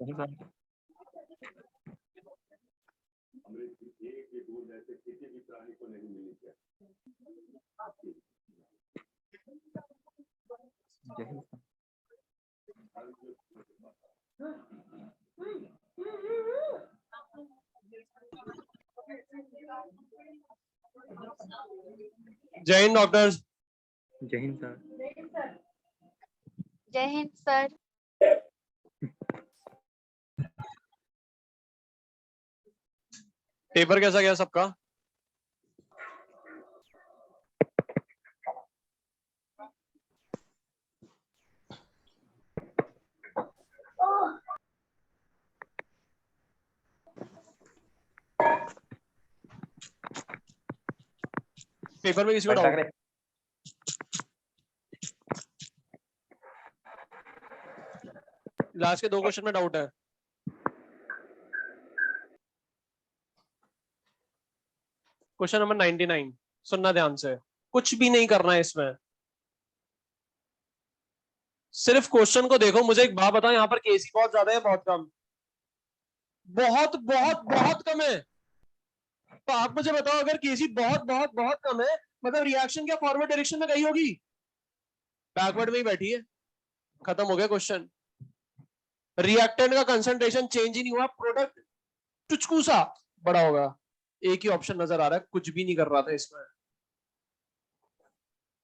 जय हिंद डॉक्टर्स। जय हिंद सर। जय हिंद सर। पेपर कैसा गया सबका? पेपर में किसी को डाउट? लास्ट के 2 क्वेश्चन में डाउट है? क्वेश्चन नंबर 99 सुनना ध्यान से, कुछ भी नहीं करना है इसमें, सिर्फ क्वेश्चन को देखो। मुझे एक बात बताओ, यहाँ पर केसी बहुत ज्यादा है बहुत कम? बहुत बहुत बहुत कम है। तो आप मुझे बताओ, अगर केसी बहुत बहुत बहुत कम है, मतलब रिएक्शन क्या फॉरवर्ड डायरेक्शन में गई होगी? बैकवर्ड में ही बैठी है। खत्म हो गया क्वेश्चन। रिएक्टेंट का कंसंट्रेशन चेंज ही नहीं हुआ, प्रोडक्ट टुचकू सा बड़ा होगा। एक ही ऑप्शन नजर आ रहा है, कुछ भी नहीं कर रहा था इसमें।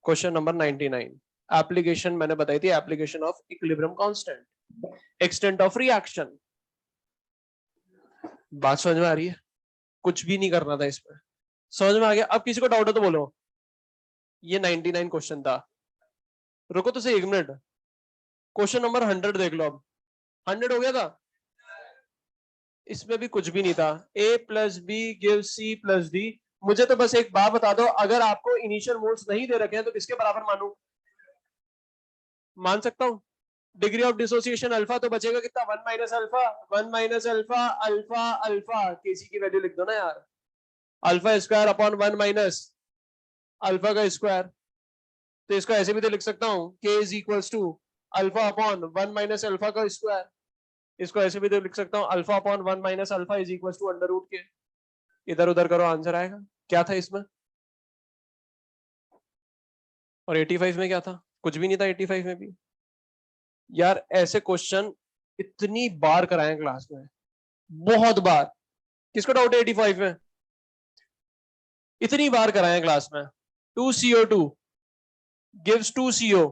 क्वेश्चन नंबर 99, एप्लीकेशन मैंने बताई थी, application of equilibrium constant, extent of reaction. बात समझ में आ रही है? कुछ भी नहीं करना था इसमें, समझ में आ गया? अब किसी को डाउट हो तो बोलो। ये 99 क्वेश्चन था। रुको तो सही 1 मिनट, क्वेश्चन नंबर 100 देख लो। अब 100 हो गया था, इसमें भी कुछ भी नहीं था। a plus B give c plus D. मुझे तो बस एक बात बता दो, अगर आपको इनिशियल मोल्स नहीं दे रखे हैं तो किसके बराबर मानूं? मान सकता हूं डिग्री ऑफ डिसोसिएशन अल्फा, तो बचेगा कितना? 1 minus alpha, 1 minus alpha, alpha alpha. KC की वैल्यू लिख दो ना यार, alpha square upon 1 minus alpha का स्क्वायर। तो इसको ऐसे भी तो लिख सकता हूं, k is equals to alpha upon 1 minus alpha का स्क्वायर। इसको ऐसे भी तो लिख सकता हूं, alpha upon 1 minus alpha is equals to under root के। इधर उधर करो, आंसर आएगा। क्या था इसमें? और 85 में क्या था? कुछ भी नहीं था 85 में भी। यार ऐसे क्वेश्चन इतनी बार कराए क्लास में, बहुत बार। किसको डाउट है 85 में? इतनी बार कराए क्लास में। 2CO2 gives 2CO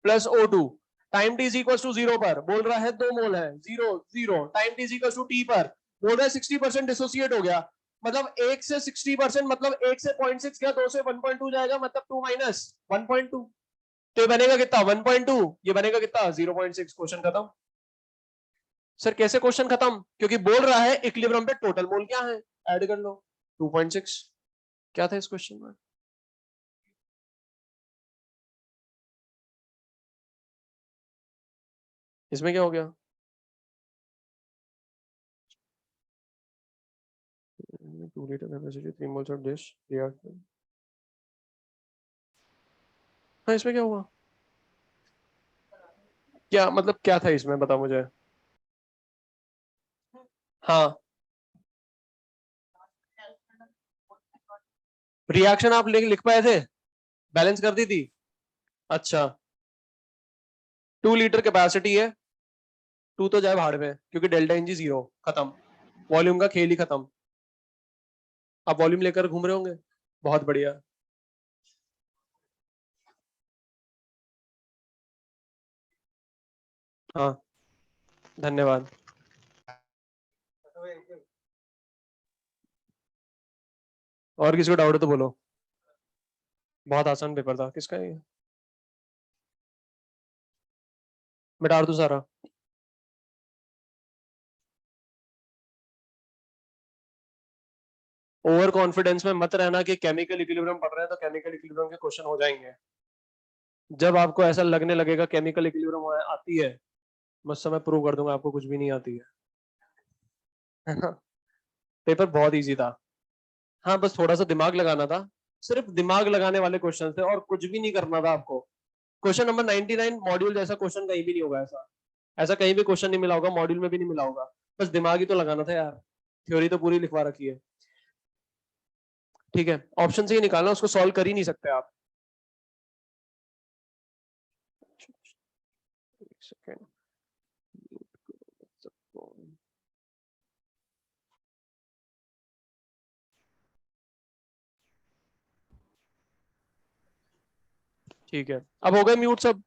plus O2 time t is equal to 0 पर बोल रहा है 2 मोल है, 0 0। Time t is equal to t पर बोल रहा है 60% डिसोसिएट हो गया। मतलब 1 से 60%, मतलब 1 से 0.6 गया, 2 से 1.2 जाएगा, मतलब 2 माइनस 1.2। तो ये बनेगा कितना? 1.2। ये बनेगा कितना? 0.6। क्वेश्चन खत्म। सर कैसे क्वेश्चन खत्म? क्योंकि बोल रहा है इक्विलिब्रियम पे टोटल मोल क्या है, ऐड कर लो 2.6। क्या था इस क्वेश्चन में? इसमें क्या हो गया? 2 liter capacity 3 moles of this reactant। हाँ इसमें क्या हुआ? क्या मतलब क्या था इसमें, बता मुझे। हाँ रिएक्शन आप लिख पाए थे? बैलेंस कर दी थी? अच्छा 2 लीटर कैपेसिटी है, 2 तो जाए भाड़ में, क्योंकि डेल्टा एनजी 0, खत्म। वॉल्यूम का खेल ही खत्म। आप वॉल्यूम लेकर घूम रहे होंगे, बहुत बढ़िया। हाँ धन्यवाद। और किसी को डाउट है तो बोलो। बहुत आसान पेपर था। किसका है ये? मिटा दूं सारा? ओवर कॉन्फिडेंस में मत रहना कि केमिकल इक्विलिब्रियम पढ़ रहे हैं तो केमिकल इक्विलिब्रियम के क्वेश्चन हो जाएंगे। जब आपको ऐसा लगने लगेगा केमिकल इक्विलिब्रियम आती है, मैं उस समय प्रूव कर दूंगा आपको कुछ भी नहीं आती है ना? पेपर बहुत इजी था। हाँ बस थोड़ा सा दिमाग लगाना था, सिर्फ दिमाग लगाने वाले क्वेश्चन थे और कुछ भी नहीं करना था आपको। क्वेश्चन नंबर 99 मॉड्यूल जैसा क्वेश्चन कहीं भी नहीं होगा ऐसा। ऐसा कहीं भी क्वेश्चन नहीं मिला होगा, मॉड्यूल में भी नहीं मिला होगा, बस दिमाग ही तो लगाना था यार, थ्योरी तो पूरी लिखवा रखी है। ठीक है, ऑप्शन से ही निकालना, उसको सॉल्व कर ही नहीं सकते आप। एक सेकेंड, ठीक है, अब हो गए म्यूट सब।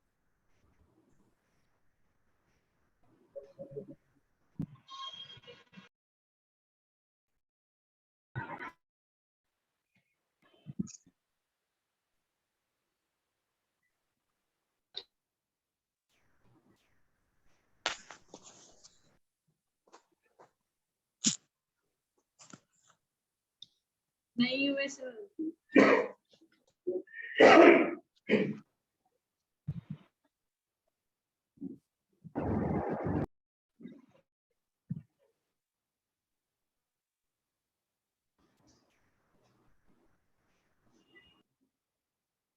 नहीं हुए सर।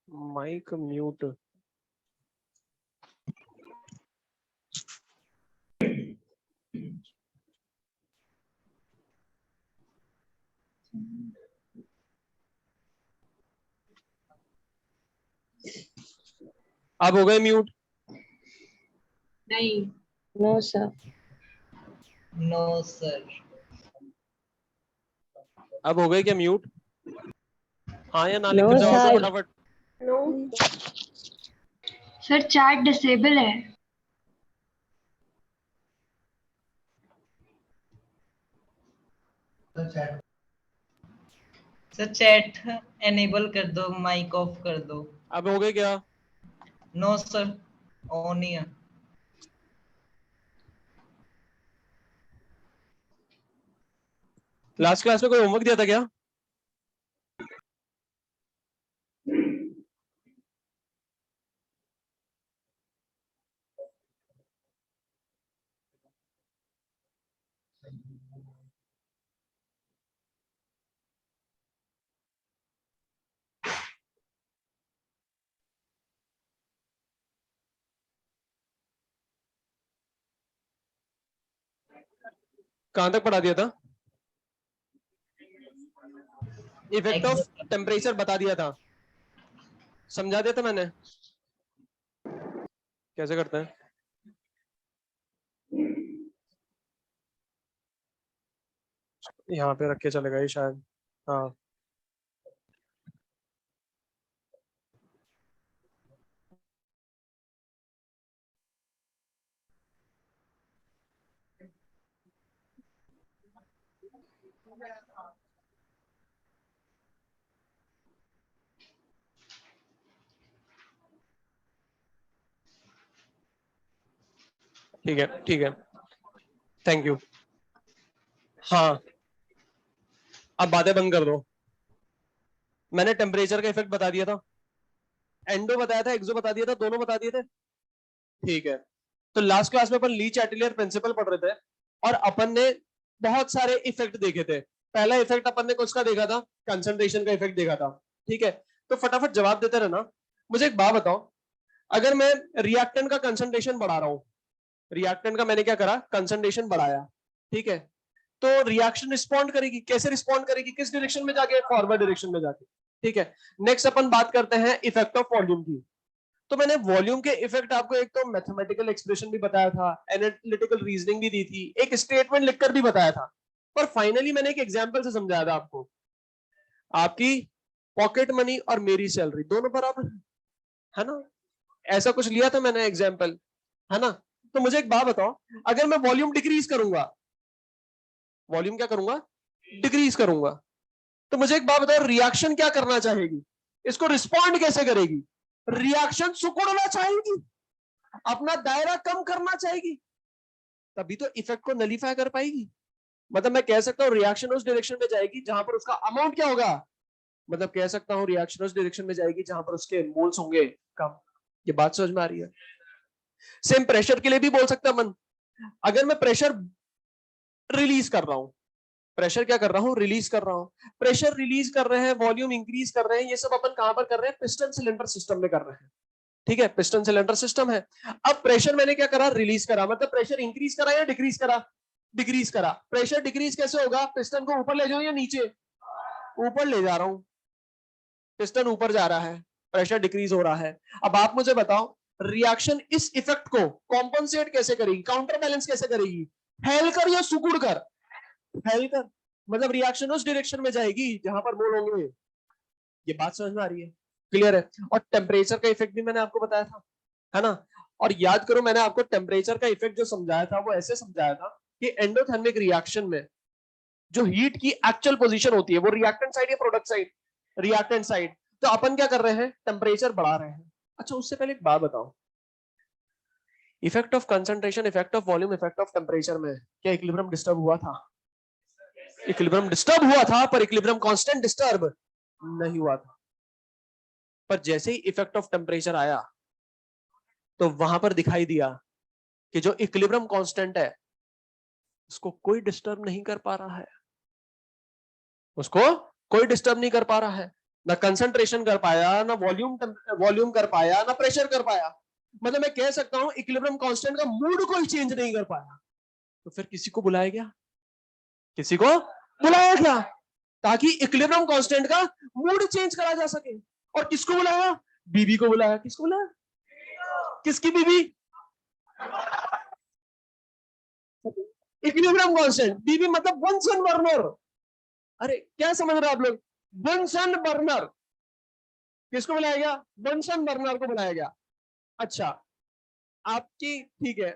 माइक म्यूट, अब हो गए म्यूट। नहीं। No sir. No sir. अब हो गए क्या म्यूट? हाँ या ना लिख No, के जवाब दो sir. फटाफट। सर चैट डिसेबल है। सर चैट एनेबल कर दो, माइक ऑफ कर दो। अब हो गए क्या? नो सर, ऑन ही है। लास्ट क्लास में कोई होमवर्क दिया था क्या? कहां तक पढ़ा दिया था? इफेक्ट ऑफ टेम्परेचर बता दिया था, समझा दिया था मैंने। कैसे करते हैं? यहाँ पे रख के चलेगा ये शायद। हाँ, ठीक है ठीक है, थैंक यू। हाँ, अब बातें बंद कर दो। मैंने टेम्परेचर का इफेक्ट बता दिया था, एंडो बताया था, एक्सो बता दिया था, दोनों बता दिए थे। ठीक है, तो लास्ट क्लास में अपन ली चैटिलियर प्रिंसिपल पढ़ रहे थे और अपन ने बहुत सारे इफेक्ट देखे थे। पहला इफेक्ट अपन ने किसका देखा था? कंसंट्रेशन का इफेक्ट देखा था। ठीक है, तो फटाफट जवाब देते रहना। मुझे एक बात बताओ, अगर मैं रिएक्टेंट का कंसंट्रेशन बढ़ा रहा हूं, रिएक्टेंट का मैंने क्या करा? कंसंट्रेशन बढ़ाया, ठीक है, तो रिएक्शन रिस्पॉन्ड करेगी, कैसे रिस्पॉन्ड करेगी? किस डायरेक्शन में जाके? फॉरवर्ड डायरेक्शन में जाके। ठीक है, नेक्स्ट अपन बात करते हैं इफेक्ट ऑफ वॉल्यूम की। तो मैंने वॉल्यूम के इफेक्ट आपको एक तो मैथमेटिकल एक्सप्रेशन भी बताया था, एनालिटिकल रीजनिंग भी दी थी, एक स्टेटमेंट लिखकर भी बताया था, पर फाइनली मैंने एक एग्जांपल से समझाया था आपको। आपकी पॉकेट मनी और मेरी सैलरी दोनों बराबर है ना? ऐसा कुछ लिया था मैंने एग्जांपल, है ना? तो मुझे एक बात बताओ, अगर मैं वॉल्यूम डिक्रीज करूंगा, वॉल्यूम क्या करूंगा? डिक्रीज करूंगा, तो मुझे एक बात बताओ, रिएक्शन क्या करना चाहेगी? इसको रिस्पॉन्ड कैसे करेगी? रिएक्शन सिकुड़ना चाहेगी, अपना दायरा कम करना चाहेगी, तभी तो इफेक्ट को नलीफाई कर पाएगी। मतलब मैं कह सकता हूं रिएक्शन उस डायरेक्शन में जाएगी जहां पर उसका अमाउंट क्या होगा, मतलब कह सकता हूं रिएक्शन उस डायरेक्शन में जाएगी जहां पर उसके मोल्स होंगे कम। ये बात समझ में आ रही है? सेम प्रेशर के लिए भी बोल सकता मन, अगर मैं प्रेशर रिलीज कर रहा हूं, प्रेशर क्या कर रहा हूं? रिलीज कर रहा हूं। प्रेशर रिलीज कर रहे हैं, वॉल्यूम इंक्रीज कर रहे हैं, ये सब अपन कहां पर कर रहे हैं? पिस्टन सिलेंडर सिस्टम में कर रहे हैं। ठीक है, पिस्टन सिलेंडर सिस्टम है। अब प्रेशर मैंने क्या करा, रिलीज करा, मतलब प्रेशर इंक्रीज करा या डिक्रीज करा, डिक्रीज करा। प्रेशर डिक्रीज कैसे होगा, पिस्टन को ऊपर ले जाऊं या नीचे, ऊपर ले जा रहा हूं, पिस्टन ऊपर जा रहा है, प्रेशर डिक्रीज हो रहा है। अब आप मुझे बताओ रिएक्शन इस इफेक्ट को कॉम्पनसेट कैसे करेगी, काउंटर बैलेंस कैसे करेगी, फैल कर या सुकुड़ कर, फैल कर, मतलब रिएक्शन उस डायरेक्शन में जाएगी जहां पर मोल होंगे। ये बात समझ में आ रही है, क्लियर है। और टेम्परेचर का इफेक्ट भी मैंने आपको बताया था, है ना। और याद करो मैंने आपको टेम्परेचर का इफेक्ट जो समझाया था वो ऐसे समझाया था कि एंडोथर्मिक रिएक्शन में जो हीट की एक्चुअल पोजीशन होती है वो रिएक्टेंट साइड या प्रोडक्ट साइड, रिएक्टेंट साइड। तो अपन क्या कर रहे हैं, टेम्परेचर बढ़ा रहे हैं। अच्छा उससे पहले एक बात बताओ, effect of concentration, effect of volume, effect of temperature में क्या इक्विलिब्रियम डिस्टर्ब हुआ था, इक्विलिब्रियम डिस्टर्ब हुआ था, पर इक्विलिब्रियम कांस्टेंट डिस्टर्ब नहीं हुआ था। पर जैसे ही इफेक्ट ऑफ टेम्परेचर आया तो वहां पर दिखाई दिया कि जो इक्विलिब्रियम कांस्टेंट है उसको कोई डिस्टर्ब नहीं कर पा रहा है, उसको कोई डिस्टर्ब नहीं कर पा रहा है, ना कंसंट्रेशन कर पाया, ना वॉल्यूम कर पाया, ना प्रेशर कर पाया। मतलब मैं कह सकता हूं इक्विलिब्रियम कांस्टेंट का मूड कोई चेंज नहीं कर पाया। तो फिर किसी को बुलाया गया, किसी को बुलाया गया ताकि इक्विलिब्रियम कांस्टेंट का मूड चेंज करा जा सके। और किसको बुलाया, बीबी को बुलाया। किसको बुलाया, किसकी बीबी, इक्विलिब्रियम कांस्टेंट, बीबी मतलब बंसन बर्नर। अरे क्या समझ रहे हैं आप लोग, बंसन बर्नर। किसको बुलाया गया, बंसन बर्नर को बुलाया गया। अच्छा आपकी ठीक है,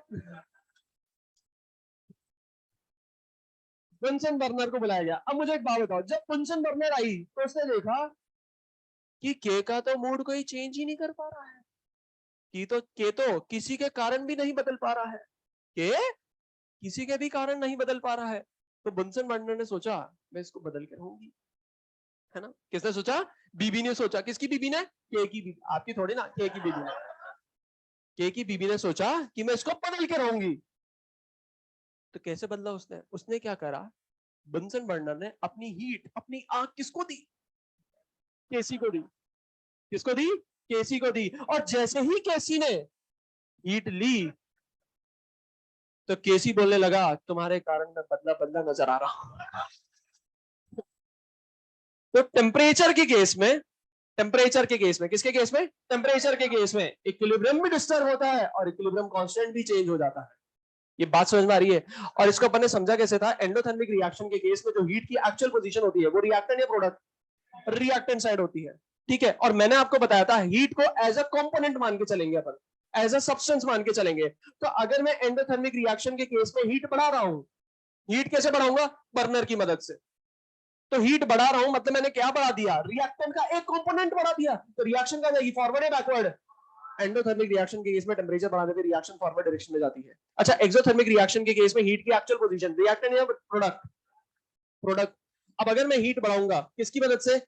बंसन बर्नर को बुलाया गया। अब मुझे एक बात बताओ, जब बंसन बर्नर आई तो उसने देखा कि के का तो मूड कोई चेंज ही नहीं कर पा रहा है, के तो किसी के कारण भी नहीं बदल पा रहा है, के किसी के भी कारण नहीं बदल पा रहा है। तो बंसन बर्नर ने सोचा मैं इसको बदल के रहूंगी, है ना। किसने सोचा, बीबी ने सोचा। किसकी बीबी ने, के की बीबी, आपकी थोड़ी ना, के की बीबी ने, के की बीबी ने सोचा कि मैं इसको बदल के रहूंगी। तो कैसे बदला उसने, उसने क्या करा, बंसन बर्नर ने अपनी हीट, अपनी आग किसको दी, केसी को दी। किसको दी, केसी को दी। और जैसे ही केसी ने हीट ली तो केसी बोलने लगा तुम्हारे कारण मैं बदला बदला नजर आ रहा हूं। तो टेम्परेचर के केस में, टेम्परेचर के केस में, किसके केस में, टेम्परेचर के केस में इक्विलिब्रियम भी डिस्टर्ब होता है और इक्विलिब्रियम कांस्टेंट भी चेंज हो जाता है। ये बात समझ में आ रही है। और इसको अपन ने समझा कैसे था, एंडोथर्मिक रिएक्शन के केस में जो हीट की एक्चुअल पोजीशन होती है वो रिएक्टेंट या प्रोडक्ट, रिएक्टेंट साइड होती है। ठीक है, और मैंने आपको बताया था हीट को एज अ कंपोनेंट मान के चलेंगे अपन, एज अ सब्सटेंस मान के चलेंगे। तो अगर मैं एंडोथर्मिक रिएक्शन के केस में हीट बढ़ा रहा हूं, हीट कैसे बढ़ाऊंगा, बर्नर की मदद से। तो हीट बढ़ा रहा हूं मतलब मैंने क्या बढ़ा दिया, रिएक्टेंट का एक कंपोनेंट बढ़ा दिया। तो रिएक्शन का जाएगी फॉरवर्ड या बैकवर्ड, एंडोथर्मिक रिएक्शन के केस में टेम्परेचर बढ़ाने पे रिएक्शन फॉरवर्ड डायरेक्शन में जाती है। अच्छा एक्सोथर्मिक रिएक्शन के केस में हीट की एक्चुअल पोजीशन, रिएक्टेंट या प्रोडक्ट, प्रोडक्ट। अब अगर मैं हीट बढ़ाऊंगा किसकी मदद से,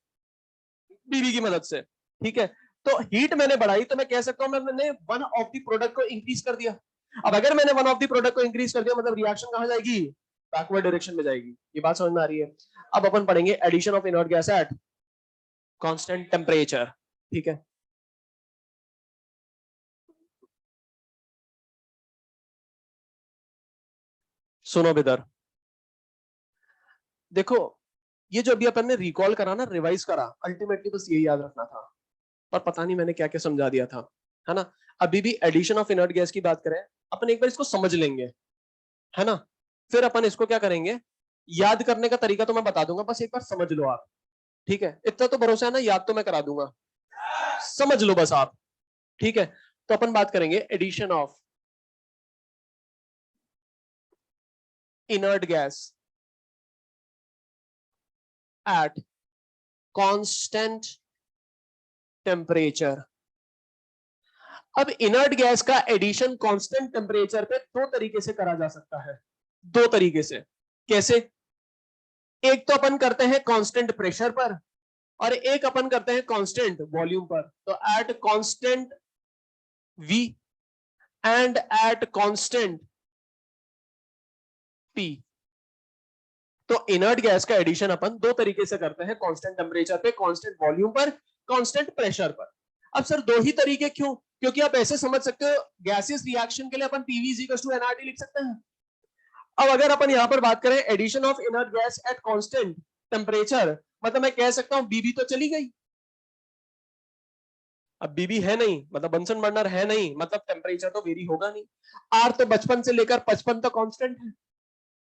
बीबी की मदद से। ठीक है, तो हीट मैंने बढ़ाई तो मैं कह सकता हूं मैंने वन ऑफ द प्रोडक्ट को इंक्रीज कर दिया। अब अगर मैंने वन ऑफ द प्रोडक्ट को इंक्रीज कर दिया मतलब रिएक्शन कहां जाएगी, बैकवर्ड डायरेक्शन में जाएगी। ये बात समझ में आ रही है। अब अपन पढ़ेंगे addition of inert gas at constant temperature. ठीक है, सुनो बिदर, देखो ये जो अभी अपन ने रिकॉल करा ना, रिवाइज करा, अल्टीमेटली बस यही याद रखना था, पर पता नहीं मैंने क्या क्या समझा दिया था, है ना। अभी भी एडिशन ऑफ इनर्ट गैस की बात करें, अपन एक बार इसको समझ लेंगे, है ना। फिर अपन इसको क्या करेंगे, याद करने का तरीका तो मैं बता दूंगा, बस एक बार समझ लो आप। ठीक है, इतना तो भरोसा है ना, याद तो मैं करा दूंगा, समझ लो बस आप। ठीक है, तो अपन बात करेंगे addition of inert gas at constant temperature. अब इनर्ट गैस का एडिशन कांस्टेंट टेम्परेचर पे दो तरीके से करा जा सकता है, दो तरीके से। कैसे, एक तो अपन करते हैं कांस्टेंट प्रेशर पर और एक अपन करते हैं कांस्टेंट वॉल्यूम पर। तो at constant V and at constant P। तो इनर्ट गैस का एडिशन अपन दो तरीके से करते हैं, कांस्टेंट टेम्परेचर पे, कांस्टेंट वॉल्यूम पर, कांस्टेंट प्रेशर पर। अब सर दो ही तरीके क्यों, क्योंकि आप ऐसे समझ सकते हो गैसियस रिएक्शन के लिए अपन पीवी इक्वल्स टू एनआरटी लिख सकते हैं। अब अगर अपन यहां पर बात करें addition of inert gas at constant temperature, मतलब मैं कह सकता हूं बीबी तो चली गई, अब बीबी है नहीं मतलब बंसन बर्नर है नहीं, मतलब टेम्परेचर तो वेरी होगा नहीं। आर तो बचपन से लेकर 55 तक कांस्टेंट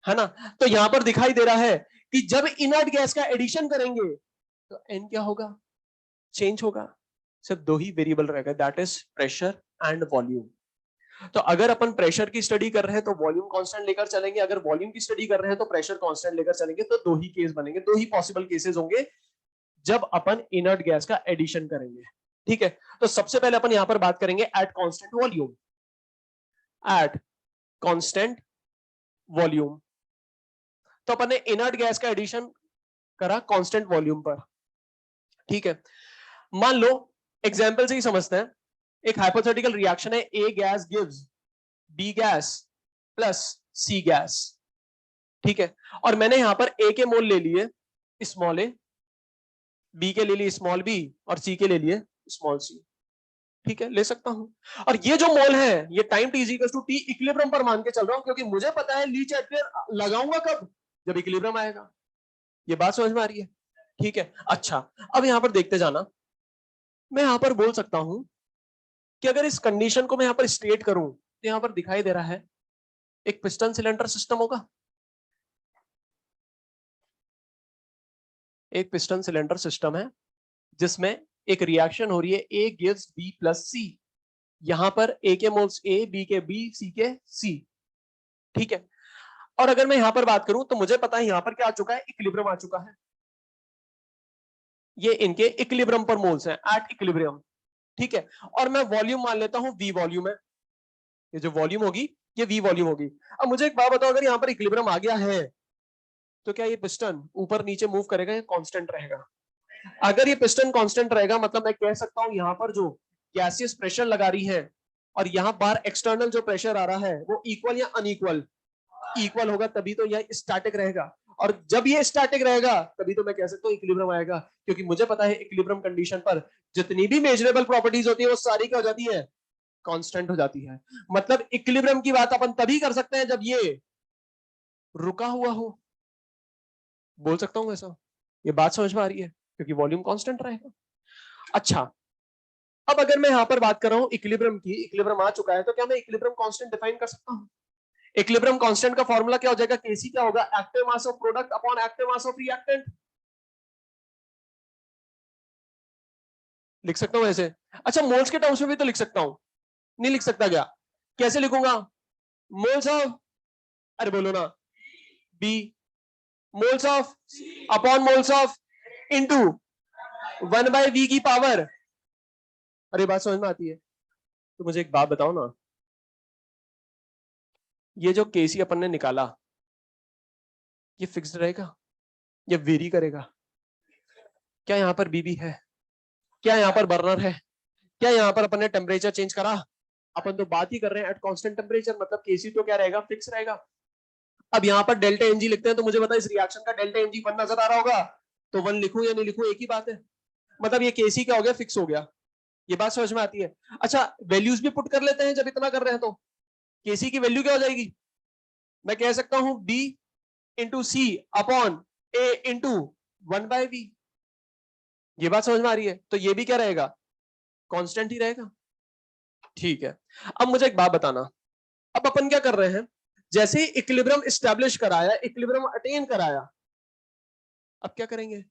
है ना। तो यहां पर दिखाई दे रहा है कि जब इनर्ट गैस का एडिशन करेंगे तो एन क्या होगा, चेंज होगा, सिर्फ दो ही वेरिएबल रहेगा, that is pressure and volume. तो अगर अपन प्रेशर की स्टडी कर रहे हैं तो वॉल्यूम कांस्टेंट लेकर चलेंगे, अगर वॉल्यूम की स्टडी कर रहे हैं तो प्रेशर कांस्टेंट लेकर चलेंगे। तो दो ही केस बनेंगे, दो ही पॉसिबल केसेस होंगे जब अपन इनर्ट गैस का एडिशन करेंगे। ठीक है, तो सबसे पहले अपन यहां पर बात करेंगे eight constant volume, eight constant volume. तो अपन ने इनर्ट गैस का एडिशन करा कांस्टेंट वॉल्यूम पर। ठीक है, मान लो एग्जांपल से ही समझते हैं, एक हाइपोथेटिकल रिएक्शन है, A gas gives B gas plus C gas. ठीक है, और मैंने यहां पर ए के मोल ले लिए स्मॉल ए, बी के ले लिए स्मॉल बी और सी के ले लिए स्मॉल सी। ठीक है, ले सकता हूं। और ये जो मोल है ये time T is equal to T equilibrium पर मान के चल रहा हूं, क्योंकि मुझे पता है लीच एटलियर लगाऊंगा कब, जब इक्विलिब्रियम आएगा। ये बात समझ में आ रही है? ठीक है, अच्छा अब यहां पर देखते जाना, मैं यहां पर बोल सकता हूं कि अगर इस कंडीशन को मैं यहां पर स्टेट करूं तो यहां पर दिखाई दे रहा है एक पिस्टन सिलेंडर सिस्टम होगा, एक पिस्टन सिलेंडर सिस्टम है जिसमें एक रिएक्शन हो रही है, ए गिव्स बी प्लस सी। यहां पर ए के मोल्स ए, बी के बी, सी के सी। ठीक है, और अगर मैं यहां पर बात करूं तो मुझे पता है यहां पर क्या आ चुका है, इक्विलिब्रियम आ चुका है। ये इनके इक्विलिब्रियम पर मोल्स हैं, एट इक्विलिब्रियम। ठीक है, और मैं वॉल्यूम मान लेता हूं वी वॉल्यूम है, ये जो वॉल्यूम होगी ये वी वॉल्यूम होगी। अब मुझे एक बात बताओ, अगर यहां पर इक्विलिब्रियम आ गया है तो क्या ये पिस्टन ऊपर नीचे मूव करेगा या कांस्टेंट रहेगा? अगर ये पिस्टन कांस्टेंट रहेगा मतलब मैं कह सकता हूं यहां पर जो गैसियस प्रेशर लगा रही है और यहां बाहर एक्सटर्नल जो प्रेशर आ रहा है वो इक्वल या अनइक्वल, इक्वल होगा तभी तो यह स्टैटिक रहेगा। और जब ये स्टैटिक रहेगा तभी तो मैं कह सकता हूं इक्विलिब्रियम आएगा, क्योंकि मुझे पता है इक्विलिब्रियम कंडीशन पर जितनी भी मेजरेबल प्रॉपर्टीज होती है वो सारी क्या हो जाती है, कांस्टेंट हो जाती है। मतलब इक्विलिब्रियम की बात अपन तभी कर सकते हैं जब ये रुका हुआ हो, बोल सकता हूं ऐसा। ये बात समझ में आ रही है? क्योंकि वॉल्यूम कांस्टेंट रहेगा। अच्छा, अब अगर मैं यहां पर बात कर रहा हूं इक्विलिब्रियम की, इक्विलिब्रियम आ चुका है तो क्या मैं इक्विलिब्रियम कांस्टेंट डिफाइन कर सकता हूं? इक्विलिब्रियम कांस्टेंट का फॉर्मूला क्या हो जाएगा, केसी क्या होगा, active mass of product upon active mass of reactant. लिख सकता हूं ऐसे? अच्छा, मोल्स के टर्म्स में भी तो लिख सकता हूं, नहीं लिख सकता क्या? कैसे लिखूंगा, मोल्स ऑफ, अरे बोलो ना, B, moles of upon moles of into 1/v की पावर। अरे बात समझ में आती है? तो मुझे एक बात बताओ ना, ये जो केसी अपन ने निकाला ये फिक्स्ड रहेगा या वेरी करेगा? क्या यहां पर बीबी है, क्या यहां पर बर्नर है, क्या यहां पर अपन ने टेम्परेचर चेंज करा? अपन तो बात ही कर रहे हैं एट कांस्टेंट टेम्परेचर, मतलब केसी तो क्या रहेगा, फिक्स रहेगा। अब यहां पर डेल्टा एनजी लिखते हैं तो मुझे पता है इस रिएक्शन का डेल्टा एनजी 1 नजर आ रहा होगा, तो 1 लिखूं या नहीं लिखूं एक ही बात है, मतलब ये केसी क्या हो गया, फिक्स हो गया। ये बात समझ में आती है? अच्छा, वैल्यूज भी पुट कर लेते हैं जब इतना कर रहे हैं तो केसी की वैल्यू क्या हो जाएगी, मैं कह सकता हूं बी इंटू सी अपॉन ए इंटू 1/v। ये बात समझ में आ रही है? तो ये भी क्या रहेगा, कांस्टेंट ही रहेगा। ठीक है, अब मुझे एक बात बताना, अब अपन क्या कर रहे हैं, जैसे ही इक्विलिब्रियम एस्टैब्लिश कराया, इक्विलिब्रियम अटेन कराया, अब क्या करेंगे,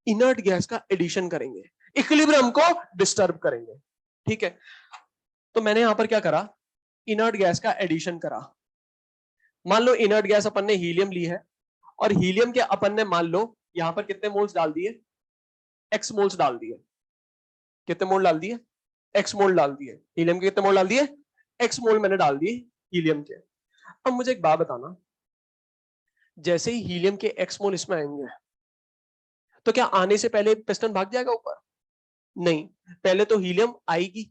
इनर्ट गैस का एडिशन करेंगे, इक्विलिब्रियम को डिस्टर्ब करेंगे। ठीक है, तो मैंने यहां पर क्या करा, इनर्ट गैस का एडिशन करा। मान लो इनर्ट गैस अपन ने हीलियम ली है और हीलियम के अपन ने मान लो यहां पर कितने मोल्स डाल दिए, एक्स मोल्स डाल दिए। कितने मोल डाल दिए, एक्स मोल डाल दिए। हीलियम के कितने मोल डाल दिए, एक्स मोल मैंने डाल दिए हीलियम के। अब मुझे एक बात बताना, जैसे ही हीलियम के एक्स मोल इसमें आएंगे तो क्या आने से पहले पिस्टन भाग जाएगा ऊपर? नहीं, पहले तो हीलियम आएगी,